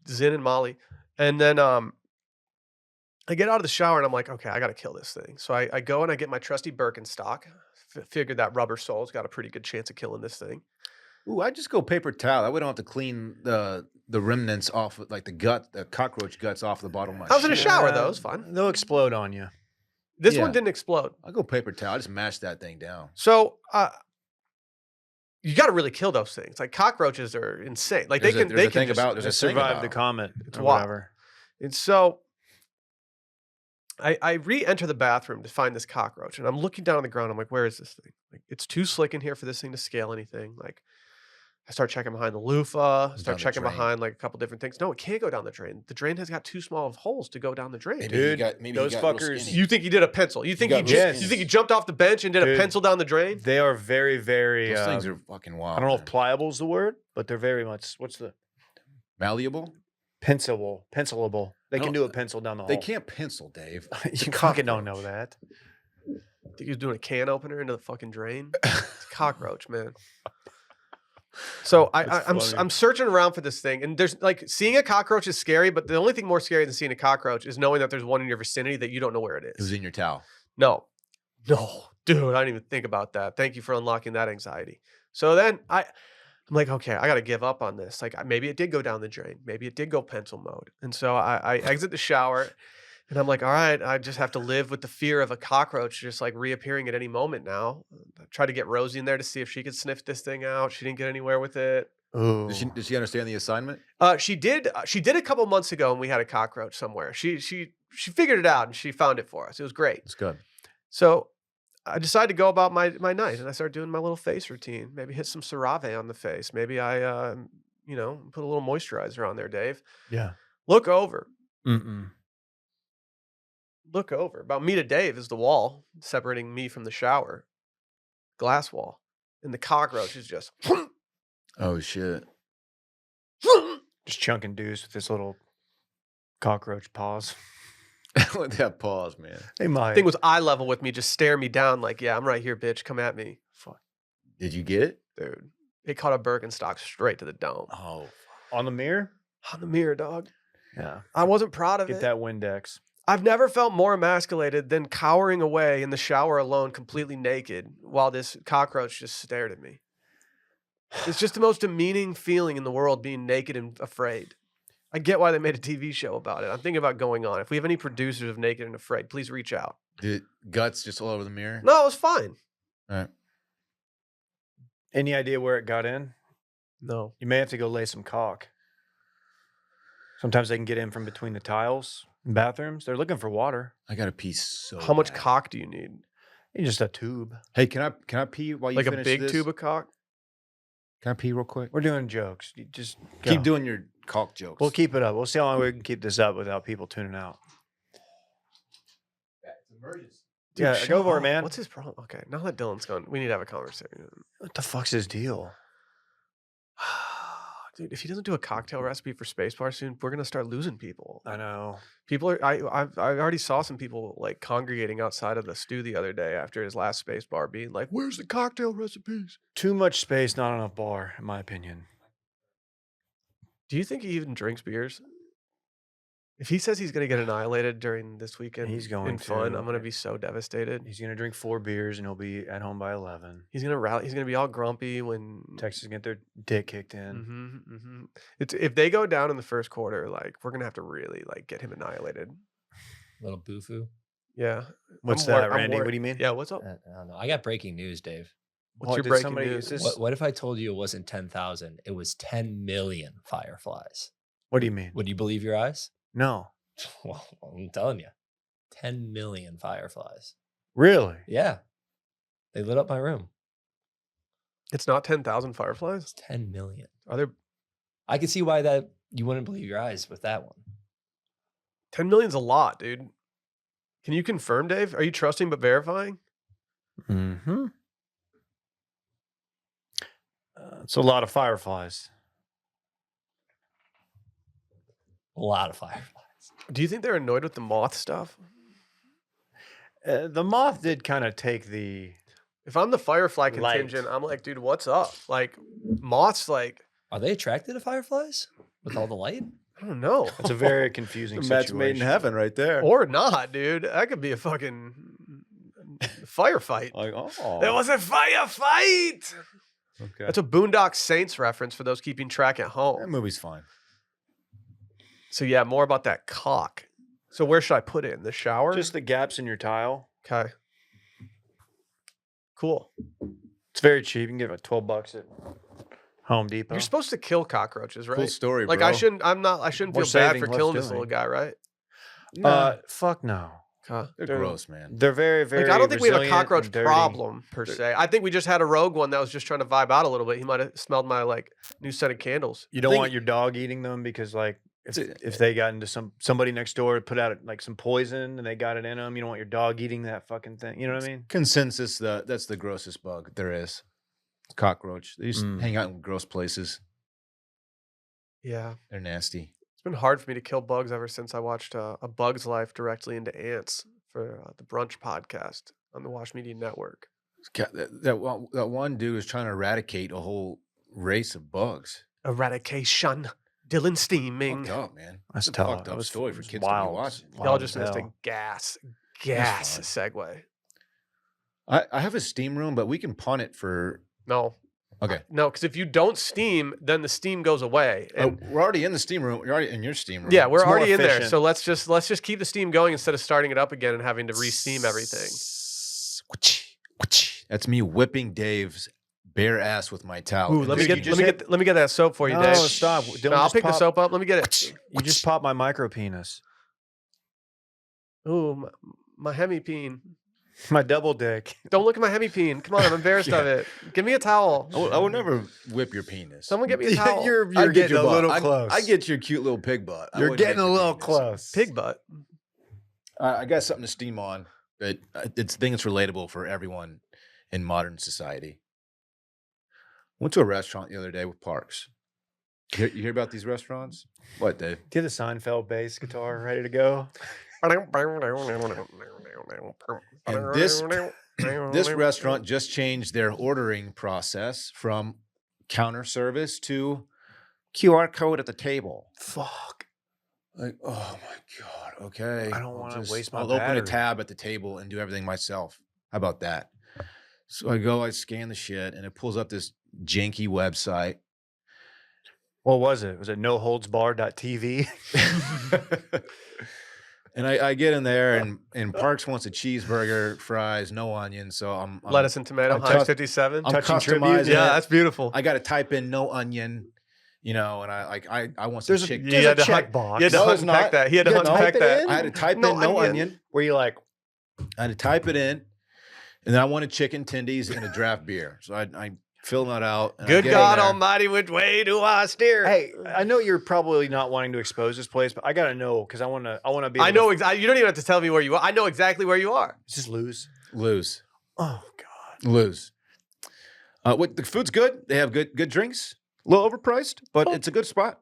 Zin and Molly. And then I get out of the shower and I'm like, okay, I got to kill this thing. So I go and I get my trusty Birkenstock. Figured that rubber sole's got a pretty good chance of killing this thing. Ooh, I just go paper towel. I wouldn't have to clean the remnants off, like the cockroach guts off the bottom of my I was in a shit. shower though. It was fun. They'll explode on you. This Yeah. one didn't explode. I go paper towel. I just mash that thing down. So you got to really kill those things. Like cockroaches are insane. Like they can just there's a thing Survive the about- comet It's or wild. whatever. And so I re-enter the bathroom to find this cockroach, and I'm looking down on the ground. I'm like, where is this thing? Like, it's too slick in here for this thing to scale anything. Like, I start checking behind the loofah, Down start the checking drain. behind like a couple different things. No, it can't go down the drain. The drain has got too small of holes to go down the drain. Maybe Dude, maybe those he got real fuckers- skinny. You think he did a pencil? You think got he real just, skinny. you think he jumped off the bench and did a Dude. pencil down the drain? They are very, very. Those things are fucking wild. I don't know if man. pliable is the word, but they're very much. What's the Malleable. pencilable? They I can don't- do a pencil down the hole. They can't pencil, Dave. You fucking don't know that. Think he was doing a can opener into the fucking drain? It's a cockroach, man. So That's I'm funny. searching around for this thing, and there's like seeing a cockroach is scary, but the only thing more scary than seeing a cockroach is knowing that there's one in your vicinity that you don't know where it It was is. in your towel. No, dude, I didn't even think about that. Thank you for unlocking that anxiety. So then I'm like, okay, I got to give up on this. Like maybe it did go down the drain, maybe it did go pencil mode, and so I exit the shower. And I'm like, all right, I just have to live with the fear of a cockroach just like reappearing at any moment now. I tried to get Rosie in there to see if she could sniff this thing out. She didn't get anywhere with it. Ooh. Did she understand the assignment? She did. She did a couple months ago, and we had a cockroach somewhere. She figured it out and she found it for us. It was great. It's good. So I decided to go about my night, and I started doing my little face routine. Maybe hit some CeraVe on the face. Maybe I put a little moisturizer on there. Dave, Yeah. look over. Mm-mm. Look over. About me to Dave is the wall separating me from the shower. Glass wall. And the cockroach is just Oh shit. Just chunking dudes with this little cockroach paws. Let that pause, man. They might. thing was eye level with me, just stare me down like, yeah, I'm right here, bitch. Come at me. Fuck, Did you get it? dude. It caught a Birkenstock straight to the dome. Oh. on the mirror. On the mirror, dog. Yeah. I wasn't proud of Get it. that Windex. I've never felt more emasculated than cowering away in the shower alone, completely naked, while this cockroach just stared at me. It's just the most demeaning feeling in the world, being naked and afraid. I get why they made a TV show about it. I'm thinking about going on. If we have any producers of Naked and Afraid, please reach out. Did guts just all over the mirror? No, it was fine. All right. Any idea where it got in? No. You may have to go lay some caulk. Sometimes they can get in from between the tiles in bathrooms. They're looking for water. I got a pee so How much bad. cock do you need? It's just a tube. Hey, can I pee while you Like a finish big this? tube of cock? Can I pee real quick? We're doing jokes. You just Keep go. doing your caulk jokes. We'll keep it up. We'll see how long we can keep this up without people tuning out. It's emergency. Dude, Yeah, shut go for it, up. man. What's his problem? Okay, now that Dylan's gone, we need to have a conversation. What the fuck's his deal? Dude, if he doesn't do a cocktail recipe for Spacebar soon, we're gonna start losing people. I know. People are. I already saw some people like congregating outside of the stew the other day after his last Spacebar, being like, "Where's the cocktail recipes?" Too much space, not enough bar, in my opinion. Do you think he even drinks beers? If he says he's gonna get annihilated during this weekend, He's going in fun, to. I'm gonna be so devastated. He's gonna drink 4 beers and he'll be at home by 11. He's gonna rally. He's gonna be all grumpy when Texas get their dick kicked in. It's if they go down in the first quarter, like we're gonna have to really like get him annihilated. Little boofoo. Yeah. What's I'm wor- that, I'm Randy? worried. What do you mean? Yeah. What's up? I don't know. I got breaking news, Dave. What's your did breaking somebody- news? is this- What if I told you it wasn't 10,000? It was 10 million fireflies. What do you mean? Would you believe your eyes? No. Well, I'm telling you, 10 million fireflies. Really? Yeah. They lit up my room. It's not 10,000 fireflies. It's 10 million. Are there I can see why that you wouldn't believe your eyes with that one. 10 million's a lot, dude. Can you confirm, Dave? Are you trusting but verifying? Mm-hmm. It's a lot of fireflies. A lot of fireflies. Do you think they're annoyed with the moth stuff? The moth did kind of take the... If I'm the firefly Light. contingent, I'm like, dude, what's up? Like, moths, like, Are they attracted to fireflies with all the light? I don't know. It's a very confusing The situation. match made in heaven right there. Or not, dude. That could be a fucking firefight. Like, oh. There was a firefight. Okay. That's a Boondock Saints reference for those keeping track at That home. movie's fine. So yeah, more about that cock. So where should I put it? In the shower? Just the gaps in your tile. Okay. Cool. It's very cheap. You can get it $12 at Home Depot. You're supposed to kill cockroaches, right? Cool story, Like bro. I shouldn't We're feel bad saving for what's killing this doing. little guy, right? Fuck no. Okay. They're gross, man. They're very, very Like I don't think we have a resilient and cockroach dirty. problem per se. I think we just had a rogue one that was just trying to vibe out a little bit. He might have smelled my like new set of candles. You don't Think- want your dog eating them because like It's a- if they got into somebody next door put out like some poison and they got it in them, you don't want your dog eating that fucking thing. You know what I mean? Consensus, that's the grossest bug there is. Cockroach. They used to hang out in gross places. Yeah. They're nasty. It's been hard for me to kill bugs ever since I watched A Bug's Life directly into ants for the Brunch podcast on the Wash Media Network. That one dude was trying to eradicate a whole race of bugs. Eradication. Dillon steaming. Fucked up, man. That's It's a tough. fucked That up was- story it for was kids to wild. be watching. Y'all Wild just as missed a hell. gas fine. segue. I have a steam room, but we can punt it for. No. Okay. No, because if you don't steam, then the steam goes away. And We're already in the steam room. You're already in your steam room. yeah, we're It's more already in there. efficient. So let's just keep the steam going instead of starting it up again and having to re-steam everything. That's me whipping Dave's bare ass with my towel. Ooh, And let me this- get you let me get that soap for you, No, Dave. stop. No, Dylan, I'll just pick the pop- soap up. Let me get it. You just popped my micro penis. Ooh, my hemipene. My double dick. Don't look at my hemipene. Come on, I'm embarrassed of it. Give me a towel. I would never whip your penis. Someone get me a towel. You're I'd get getting your a butt. little I'd- close. I get your cute little pig butt. I You're wouldn't getting hit a your little penis. close. Pig butt. I got something to steam on, but it's thing that's relatable for everyone in modern society. Went to a restaurant the other day with Parks. You hear about these restaurants? What, Dave? Do you have the Seinfeld bass guitar ready to go? And this restaurant just changed their ordering process from counter service to QR code at the table. Fuck. Like, oh my God, okay. I don't wanna waste my I'll open a battery. tab at the table and do everything myself. How about that? So I scan the shit, and it pulls up this janky website. What was it? Was it noholdsbar.tv? And I get in there, and Parks wants a cheeseburger, fries, no onion. So I'm Lettuce and tomato. I'm Heinz tough- 57. I'm touching tribute? customizing Yeah, it. that's beautiful. I got to type in no onion, and I want some There's a- chicken. You There's had a to hunt- checkbox. You had to No, hunt it's and peck not. that. He had to You hunt had and to peck type it that. in. I had to type No in no onion. onion. Where you like, I had to type it in, and then I wanted chicken tendies and a draft beer. So I fill that out. and I Good get in God there. Almighty, which way do I steer? Hey, I know you're probably not wanting to expose this place, but I gotta know because I wanna be. Able I know To, exactly. You don't even have to tell me where you are. I know exactly where you are. just lose. Lose. Oh God. Lose. What the food's good. They have good drinks. A little overpriced, but it's a good spot.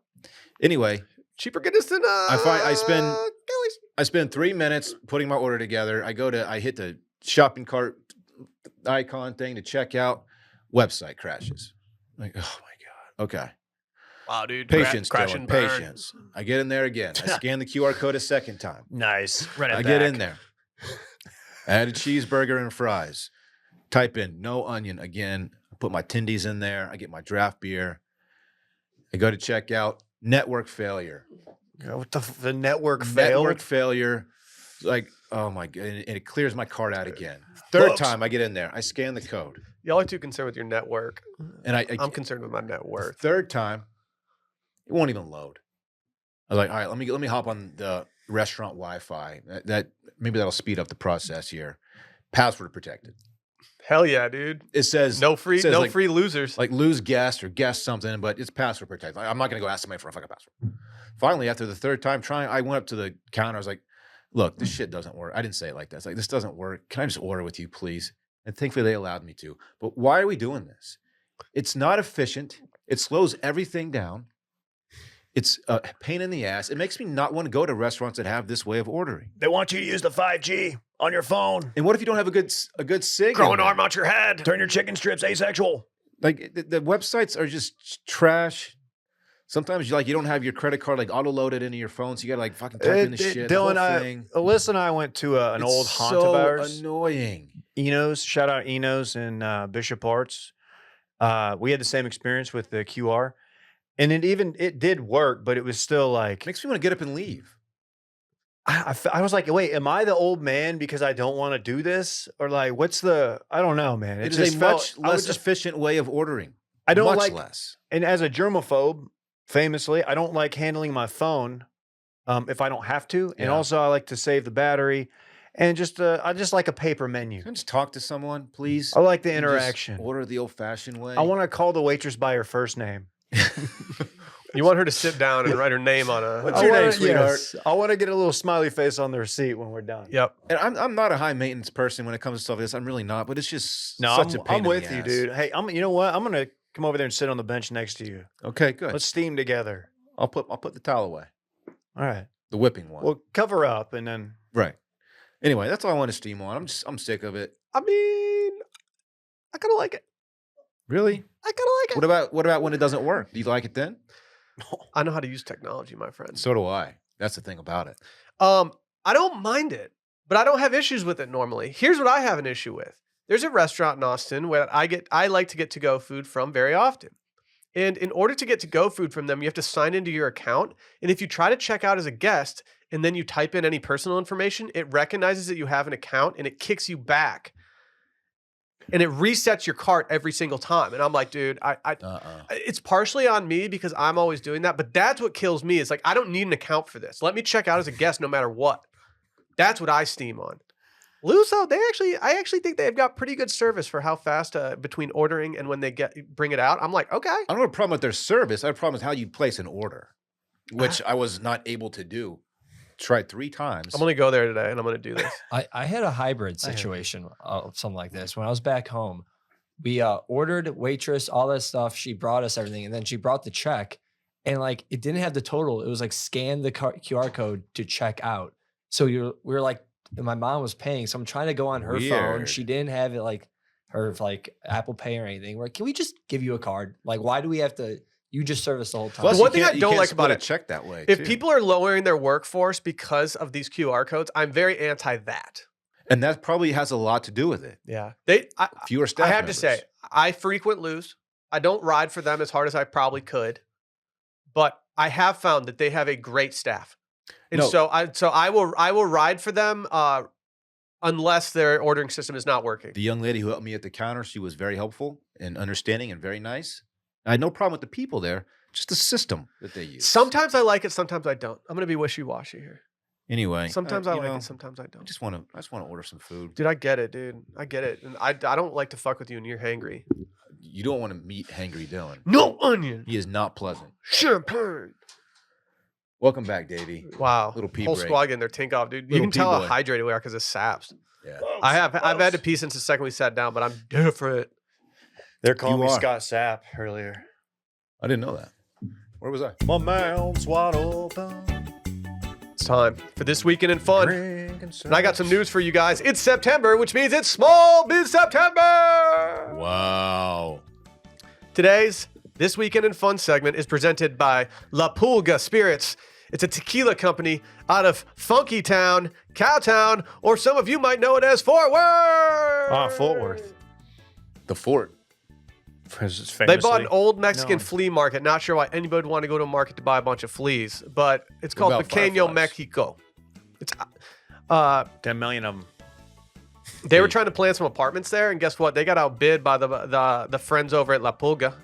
Anyway, Cheaper goodness than I Kelly's. spend 3 minutes putting my order together. I hit the shopping cart icon thing to check out. Website crashes. Like, oh my God. Okay. Wow, dude. Patience, crash Dylan, and burn. patience. I get in there again. I scan the QR code a second time. Nice. Run it I back. get in there. I had a cheeseburger and fries. Type in no onion again. I put my Tindies in there. I get my draft beer. I go to check out. Network failure. What the network failed? Network failure. Like, oh my God. And it clears my card out again. Third Whoops. time I get in there. I scan the code. Y'all are too concerned with your network. And I'm concerned with my net the worth. third time, it won't even load. I was like, all right, let me hop on the restaurant Wi-Fi. That maybe that'll speed up the process here. Password protected. Hell yeah, dude. It says No free, it says no like, free losers. like lose guest or guess something, but it's password protected. Like, I'm not gonna go ask somebody for a fucking password. Finally, after the third time trying, I went up to the counter. I was like, look, this shit doesn't work. I didn't say it like that. It's like, this doesn't work. Can I just order with you, please? And thankfully they allowed me to. But why are we doing this? It's not efficient. It slows everything down. It's a pain in the ass. It makes me not want to go to restaurants that have this way of ordering. They want you to use the 5G on your phone. And what if you don't have a good sig? Grow in an there? arm out your head. Turn your chicken strips asexual. Like the websites are just trash. Sometimes you don't have your credit card like auto loaded into your phone, so you gotta like fucking type in the shit. Dylan, the whole thing. Alyssa and I went to an It's old haunt so of ours. annoying. Enos, shout out Enos in Bishop Arts. We had the same experience with the QR, and it did work, but it was still like Makes me want to get up and leave. I was like, wait, am I the old man because I don't want to do this, or like what's the? I don't know, man. It is just a felt- much I would less just- efficient way of ordering. I don't much like, less. and as a germaphobe, famously, I don't like handling my phone if I don't have to, and Yeah. also I like to save the battery, and I just like a paper menu. Can I just talk to someone, please? I like the And just interaction. Order the old-fashioned way. I want to call the waitress by her first name. You want her to sit down and write her name on a. What's your name, sweetheart? I want to get a little smiley face on the receipt when we're done. Yep. And I'm not a high maintenance person when it comes to stuff like this. I'm really not. But it's just No, such a pain I'm in the with you, ass. dude. Hey, you know what? I'm gonna come over there and sit on the bench next to you. Okay, good. Let's steam together. I'll put the towel away, All right. the whipping one. Well, cover up and then. Right. Anyway, that's all I want to steam on. I'm sick of it. I mean, I kind of like it. Really? I kind of like it. What about when it doesn't work? Do you like it then? I know how to use technology, my friend. So do I. That's the thing about it. I don't mind it, but I don't have issues with it normally. Here's what I have an issue with. There's a restaurant in Austin where I like to get to-go food from very often. And in order to get to-go food from them, you have to sign into your account. And if you try to check out as a guest and then you type in any personal information, it recognizes that you have an account and it kicks you back. And it resets your cart every single time. And I'm like, dude, it's partially on me because I'm always doing that. But that's what kills me. It's like, I don't need an account for this. Let me check out as a guest no matter what. That's what I steam on. Luso, I actually think they've got pretty good service for how fast between ordering and when they bring it out. I'm like, okay. I don't have a problem with their service. I have a problem with how you place an order, which I was not able to do. Tried 3 times. I'm going to go there today and I'm going to do this. I had a hybrid situation of something like this. When I was back home, we ordered waitress, all that stuff. She brought us everything. And then she brought the check and like, it didn't have the total. It was like, scan the QR code to check out. So we were like, my mom was paying. So I'm trying to go on her phone. Weird. She didn't have it like her like Apple Pay or anything. We're like, can we just give you a card? Like, why do we have to, you just service the whole time? Plus, One you thing I can't- you don't can't like split about a it, check that way. If too. people are lowering their workforce because of these QR codes, I'm very anti that. And that probably has a lot to do with it. Yeah. Fewer staff. I have to say, I frequent lose. I don't ride for them as hard as I probably could, but I have found that they have a great staff. And No. so I will ride for them unless their ordering system is not working. The young lady who helped me at the counter, she was very helpful and understanding and very nice. I had no problem with the people there, just the system that they use. Sometimes I like it, sometimes I don't. I'm going to be wishy-washy here. Anyway, Sometimes I you like know, it, sometimes I I don't. just want to order some food. Dude, I get it, dude. I get it. And I don't like to fuck with you and you're hangry. you don't want to meet Hangry Dillon. No onion. He is not pleasant. Champagne. Welcome back, Davey. Wow. Little pee Whole break. squad getting their tink off, dude. You Little can tell pee how boy. hydrated we are because of saps. Yeah. I've had to pee since the second we sat down, but I'm different. They're calling You me are. Scott Sapp earlier. I didn't know that. Where was I? My mouth's wide open. It's time for This Weekend in Fun. Drinking And I got some news for you guys. It's September, which means it's Small Biz September. Wow. Today's This Weekend in Fun segment is presented by La Pulga Spirits. It's a tequila company out of Funky Town, Cowtown, or some of you might know it as Fort Worth. Ah, Fort Worth. The fort. They bought an old Mexican known. flea market. Not sure why anybody would want to go to a market to buy a bunch of fleas, but it's What called about Pequeño fireflies? Mexico. It's 10 million of them. they were trying to plant some apartments there, and guess what? They got outbid by the friends over at La Pulga.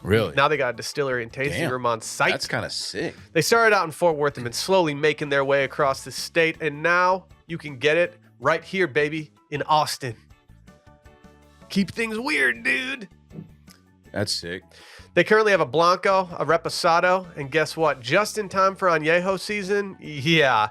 Really? Now they got a distillery and tasting Damn. room on site. That's kind of sick. They started out in Fort Worth and been slowly making their way across the state, and now you can get it right here, baby, in Austin. Keep things weird, dude. That's sick. They currently have a Blanco, a Reposado, and guess what? Just in time for Añejo season, yeah,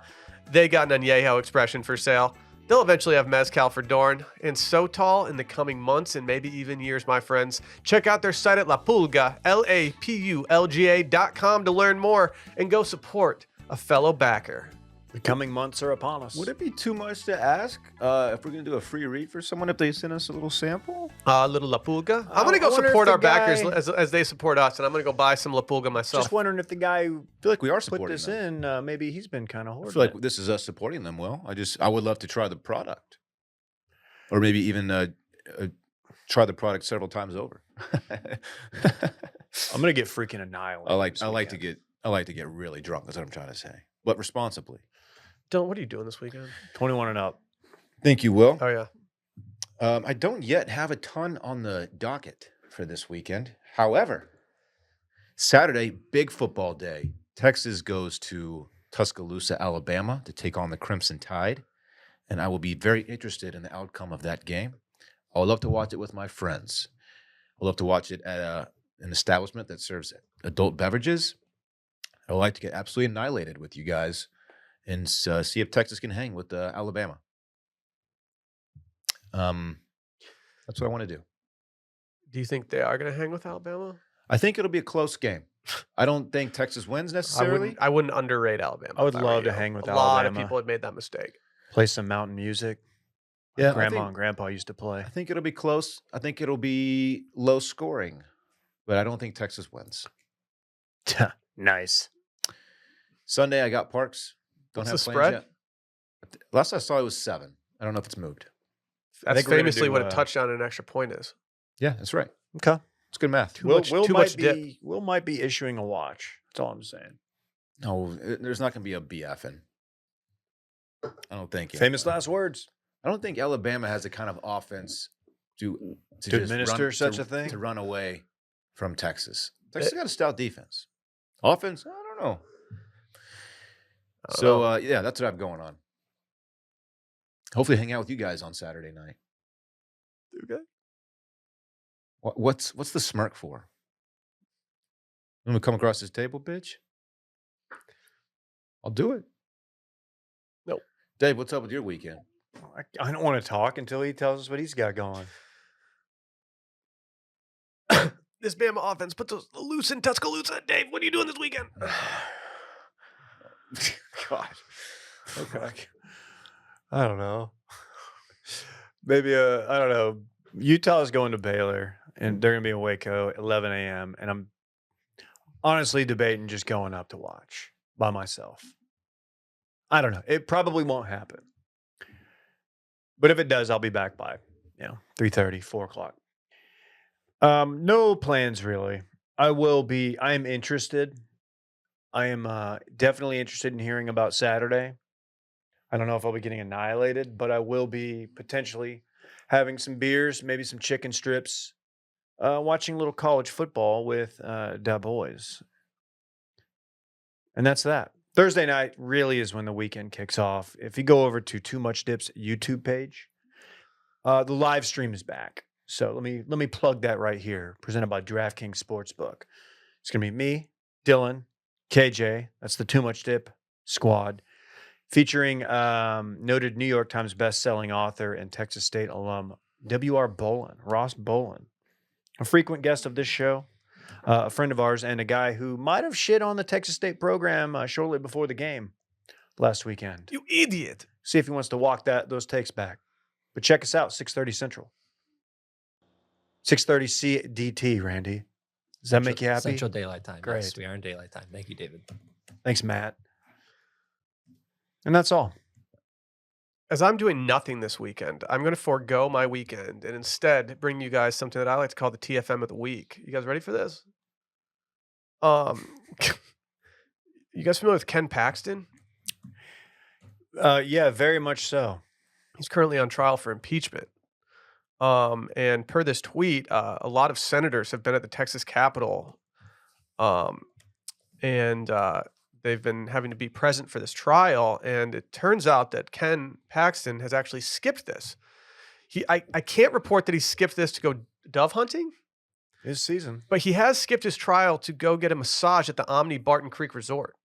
they got an Añejo expression for sale. They'll eventually have Mezcal for Dorn and Sotol in the coming months and maybe even years, my friends. Check out their site at La Pulga, LAPULGA.com to learn more and go support a fellow backer. The coming months are upon us. Would it be too much to ask if we're going to do a free read for someone if they send us a little sample? Little La Pulga. I'm going to I go wonder if support the our backers guy- as they support us, and I'm going to go buy some La Pulga myself. Just wondering if the guy who I feel like we are put supporting this them. in, maybe he's been kind of I hoarding feel like it. this is us supporting them, Will. I would love to try the product. Or maybe even try the product several times over. I'm gonna get freaking annihilated. I like to get really drunk. That's what I'm trying to say. But responsibly. Dylan, what are you doing this weekend? 21 and up. Thank you, Will. Oh, yeah. I don't yet have a ton on the docket for this weekend. However, Saturday, big football day. Texas goes to Tuscaloosa, Alabama to take on the Crimson Tide. And I will be very interested in the outcome of that game. I would love to watch it with my friends. I would love to watch it at an establishment that serves adult beverages. I would like to get absolutely annihilated with you guys and see if Texas can hang with Alabama. That's what I want to do. Do you think they are going to hang with Alabama? I think it'll be a close game. I don't think Texas wins necessarily. I wouldn't underrate Alabama. I would if were love to you. hang with A lot of Alabama. people have made that mistake. Play some mountain music. Yeah, Grandma and Grandpa used to play. I think it'll be close. I think it'll be low scoring, but I don't think Texas wins. Nice. Sunday, I got Parks. Don't What's have the plans spread? yet. Last I saw it was 7. I don't know if it's moved. That's think we're gonna famously do, what a touchdown and an extra point is. Yeah, that's right. Okay. It's good math. Will too might much dip. be Will might be issuing a watch. That's all I'm saying. No, there's not going to be a BFing. I don't think. Famous last words. I don't think Alabama has the kind of offense to To just administer run, such to- a thing? to run away from Texas. Texas got a stout defense. Offense, I don't know. I don't So know. yeah, that's what I have going on. Hopefully, hang out with you guys on Saturday night. Okay. What's the smirk for? You want to come across this table, bitch? I'll do it. Nope. Dave, what's up with your weekend? I don't want to talk until he tells us what he's got going. This Bama offense puts us loose in Tuscaloosa. Dave, what are you doing this weekend? God. Okay. I don't know. Maybe I don't know. Utah's going to Baylor, and they're gonna be in Waco at 11 a.m. And I'm honestly debating just going up to watch by myself. I don't know. It probably won't happen. But if it does, I'll be back by 3:30, 4 o'clock. No plans really. I am interested. I am definitely interested in hearing about Saturday. I don't know if I'll be getting annihilated, but I will be potentially having some beers, maybe some chicken strips, watching a little college football with da boys. And that's that. Thursday night really is when the weekend kicks off. If you go over to Too Much Dip's YouTube page, the live stream is back. So let me plug that right here. Presented by DraftKings Sportsbook. It's gonna be me, Dillon, KJ. That's the Too Much Dip squad, featuring noted New York Times best-selling author and Texas State alum W.R. Bolin, Ross Bolin, a frequent guest of this show, a friend of ours, and a guy who might have shit on the Texas State program shortly before the game last weekend. You idiot. See if he wants to walk those takes back. But check us out, 6:30 Central. 6:30 CDT, Randy. Does that make you happy? Central Daylight Time. Great. Yes, we are in Daylight Time. Thank you, David. Thanks, Matt. And that's all. As I'm doing nothing this weekend, I'm going to forego my weekend and instead bring you guys something that I like to call the TFM of the week. You guys ready for this? You guys familiar with Ken Paxton? Yeah, very much so. He's currently on trial for impeachment. And per this tweet, a lot of senators have been at the Texas Capitol, and they've been having to be present for this trial. And it turns out that Ken Paxton has actually skipped this. I can't report that he skipped this to go dove hunting, His season. but he has skipped his trial to go get a massage at the Omni Barton Creek Resort.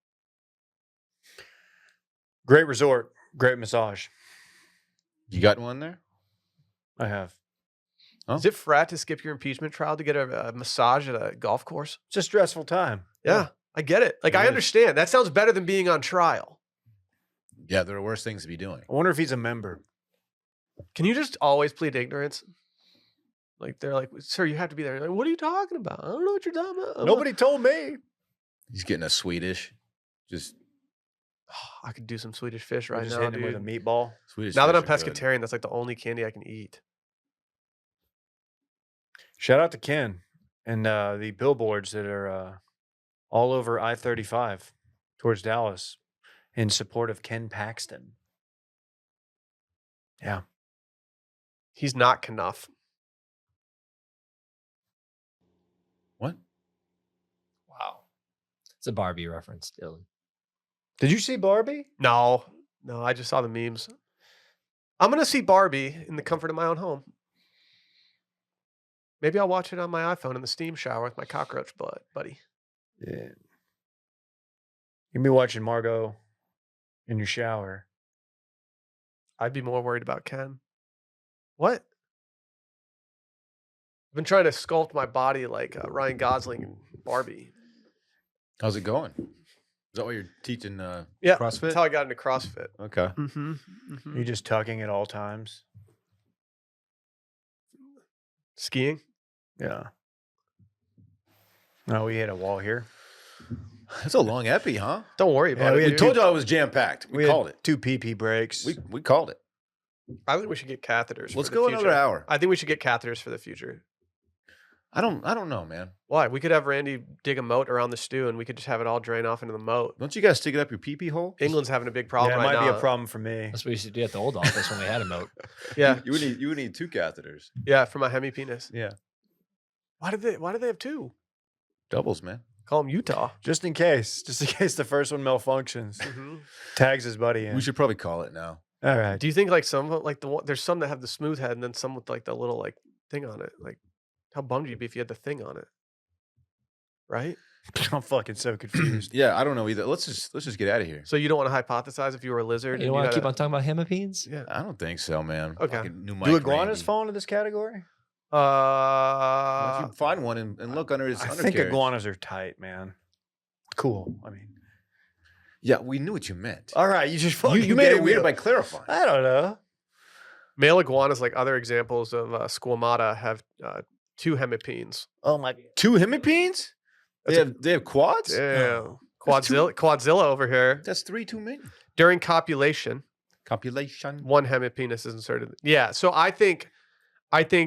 Great resort. Great massage. You got one there? I have. Oh. Is it frat to skip your impeachment trial to get a massage at a golf course? It's a stressful time. Yeah, I get it. Like, It I is. understand. That sounds better than being on trial. Yeah, there are worse things to be doing. I wonder if he's a member. Can you just always plead ignorance? Like, they're like, sir, you have to be there. You're like, what are you talking about? I don't know what you're talking about. Nobody told me. He's getting a Swedish. Just I could do some Swedish fish We're right just now, hitting him with a dude. meatball. Swedish. Now that I'm fish are good. pescatarian, that's like the only candy I can eat. Shout out to Ken and the billboards that are all over I-35 towards Dallas in support of Ken Paxton. Yeah. He's not Knuff. What? Wow. It's a Barbie reference, Dylan. Did you see Barbie? No, I just saw the memes. I'm going to see Barbie in the comfort of my own home. Maybe I'll watch it on my iPhone in the steam shower with my cockroach buddy. Yeah. You'll be watching Margot in your shower. I'd be more worried about Ken. What? I've been trying to sculpt my body like Ryan Gosling and Barbie. How's it going? Is that why you're teaching Yeah, CrossFit? that's how I got into CrossFit. Okay. Mm-hmm. You just tugging at all times. Skiing? Yeah. No, we hit a wall here. That's a long epi, huh? Don't worry about Yeah, it. we We dude. told you I was jam packed. We had called it. 2 PP breaks. We called it. I think we should get catheters. Let's for the go future. another hour. I think we should get catheters for the future. I don't know, man. Why? We could have Randy dig a moat around the stew, and we could just have it all drain off into the moat. Don't you guys stick it up your pee-pee hole? England's having a big yeah, problem it right might now. be a problem for me. That's what we used to do at the old office when we had a moat. Yeah, You would need 2 catheters. yeah, for my hemi penis. Yeah. Why did they have 2? Doubles, man. Call them Utah. Just in case the first one malfunctions. Mhm. Tags his buddy in. We should probably call it now. All right. Do you think like some like there's some that have the smooth head and then some with like the little like thing on it? Like, how bummed you'd be if you had the thing on it, right? I'm fucking so confused. Yeah, I don't know either. Let's just get out of here. So you don't want to hypothesize if you were a lizard? You and want to had keep a- on talking about hemipenes? Yeah. I don't think so, man. Okay. Fucking new Do Mike iguanas Randy. fall into this category? Why don't you find one and look under his I think undercarriage? iguanas are tight, man. Cool. I mean, Yeah, we knew what you meant. all right. You just You, fucking you made get it weird by clarifying. I don't know. male iguanas, like other examples of squamata, have 2 hemipenes. Oh my. 2 hemipenes? They have quads? Damn. That's too- Quadzilla over here. That's 3 too many. During copulation, Copulation. 1 hemipenis is inserted. Yeah. So I think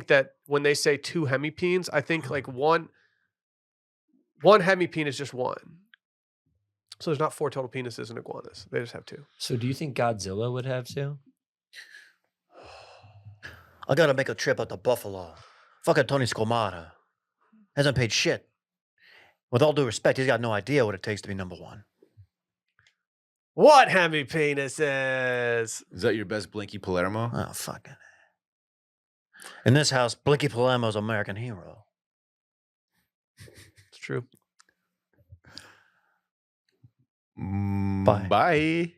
that when they say 2 hemipenes, I think like one hemipene is just 1. So there's not 4 total penises in iguanas. They just have 2. So do you think Godzilla would have two? I gotta make a trip out to Buffalo. Fucking Tony Scolmata. Hasn't paid shit. With all due respect, he's got no idea what it takes to be number 1. What hemipenis is? Is that your best Blinky Palermo? Oh, fucking. In this house, Blicky Palermo's American hero. It's true. Bye. Bye.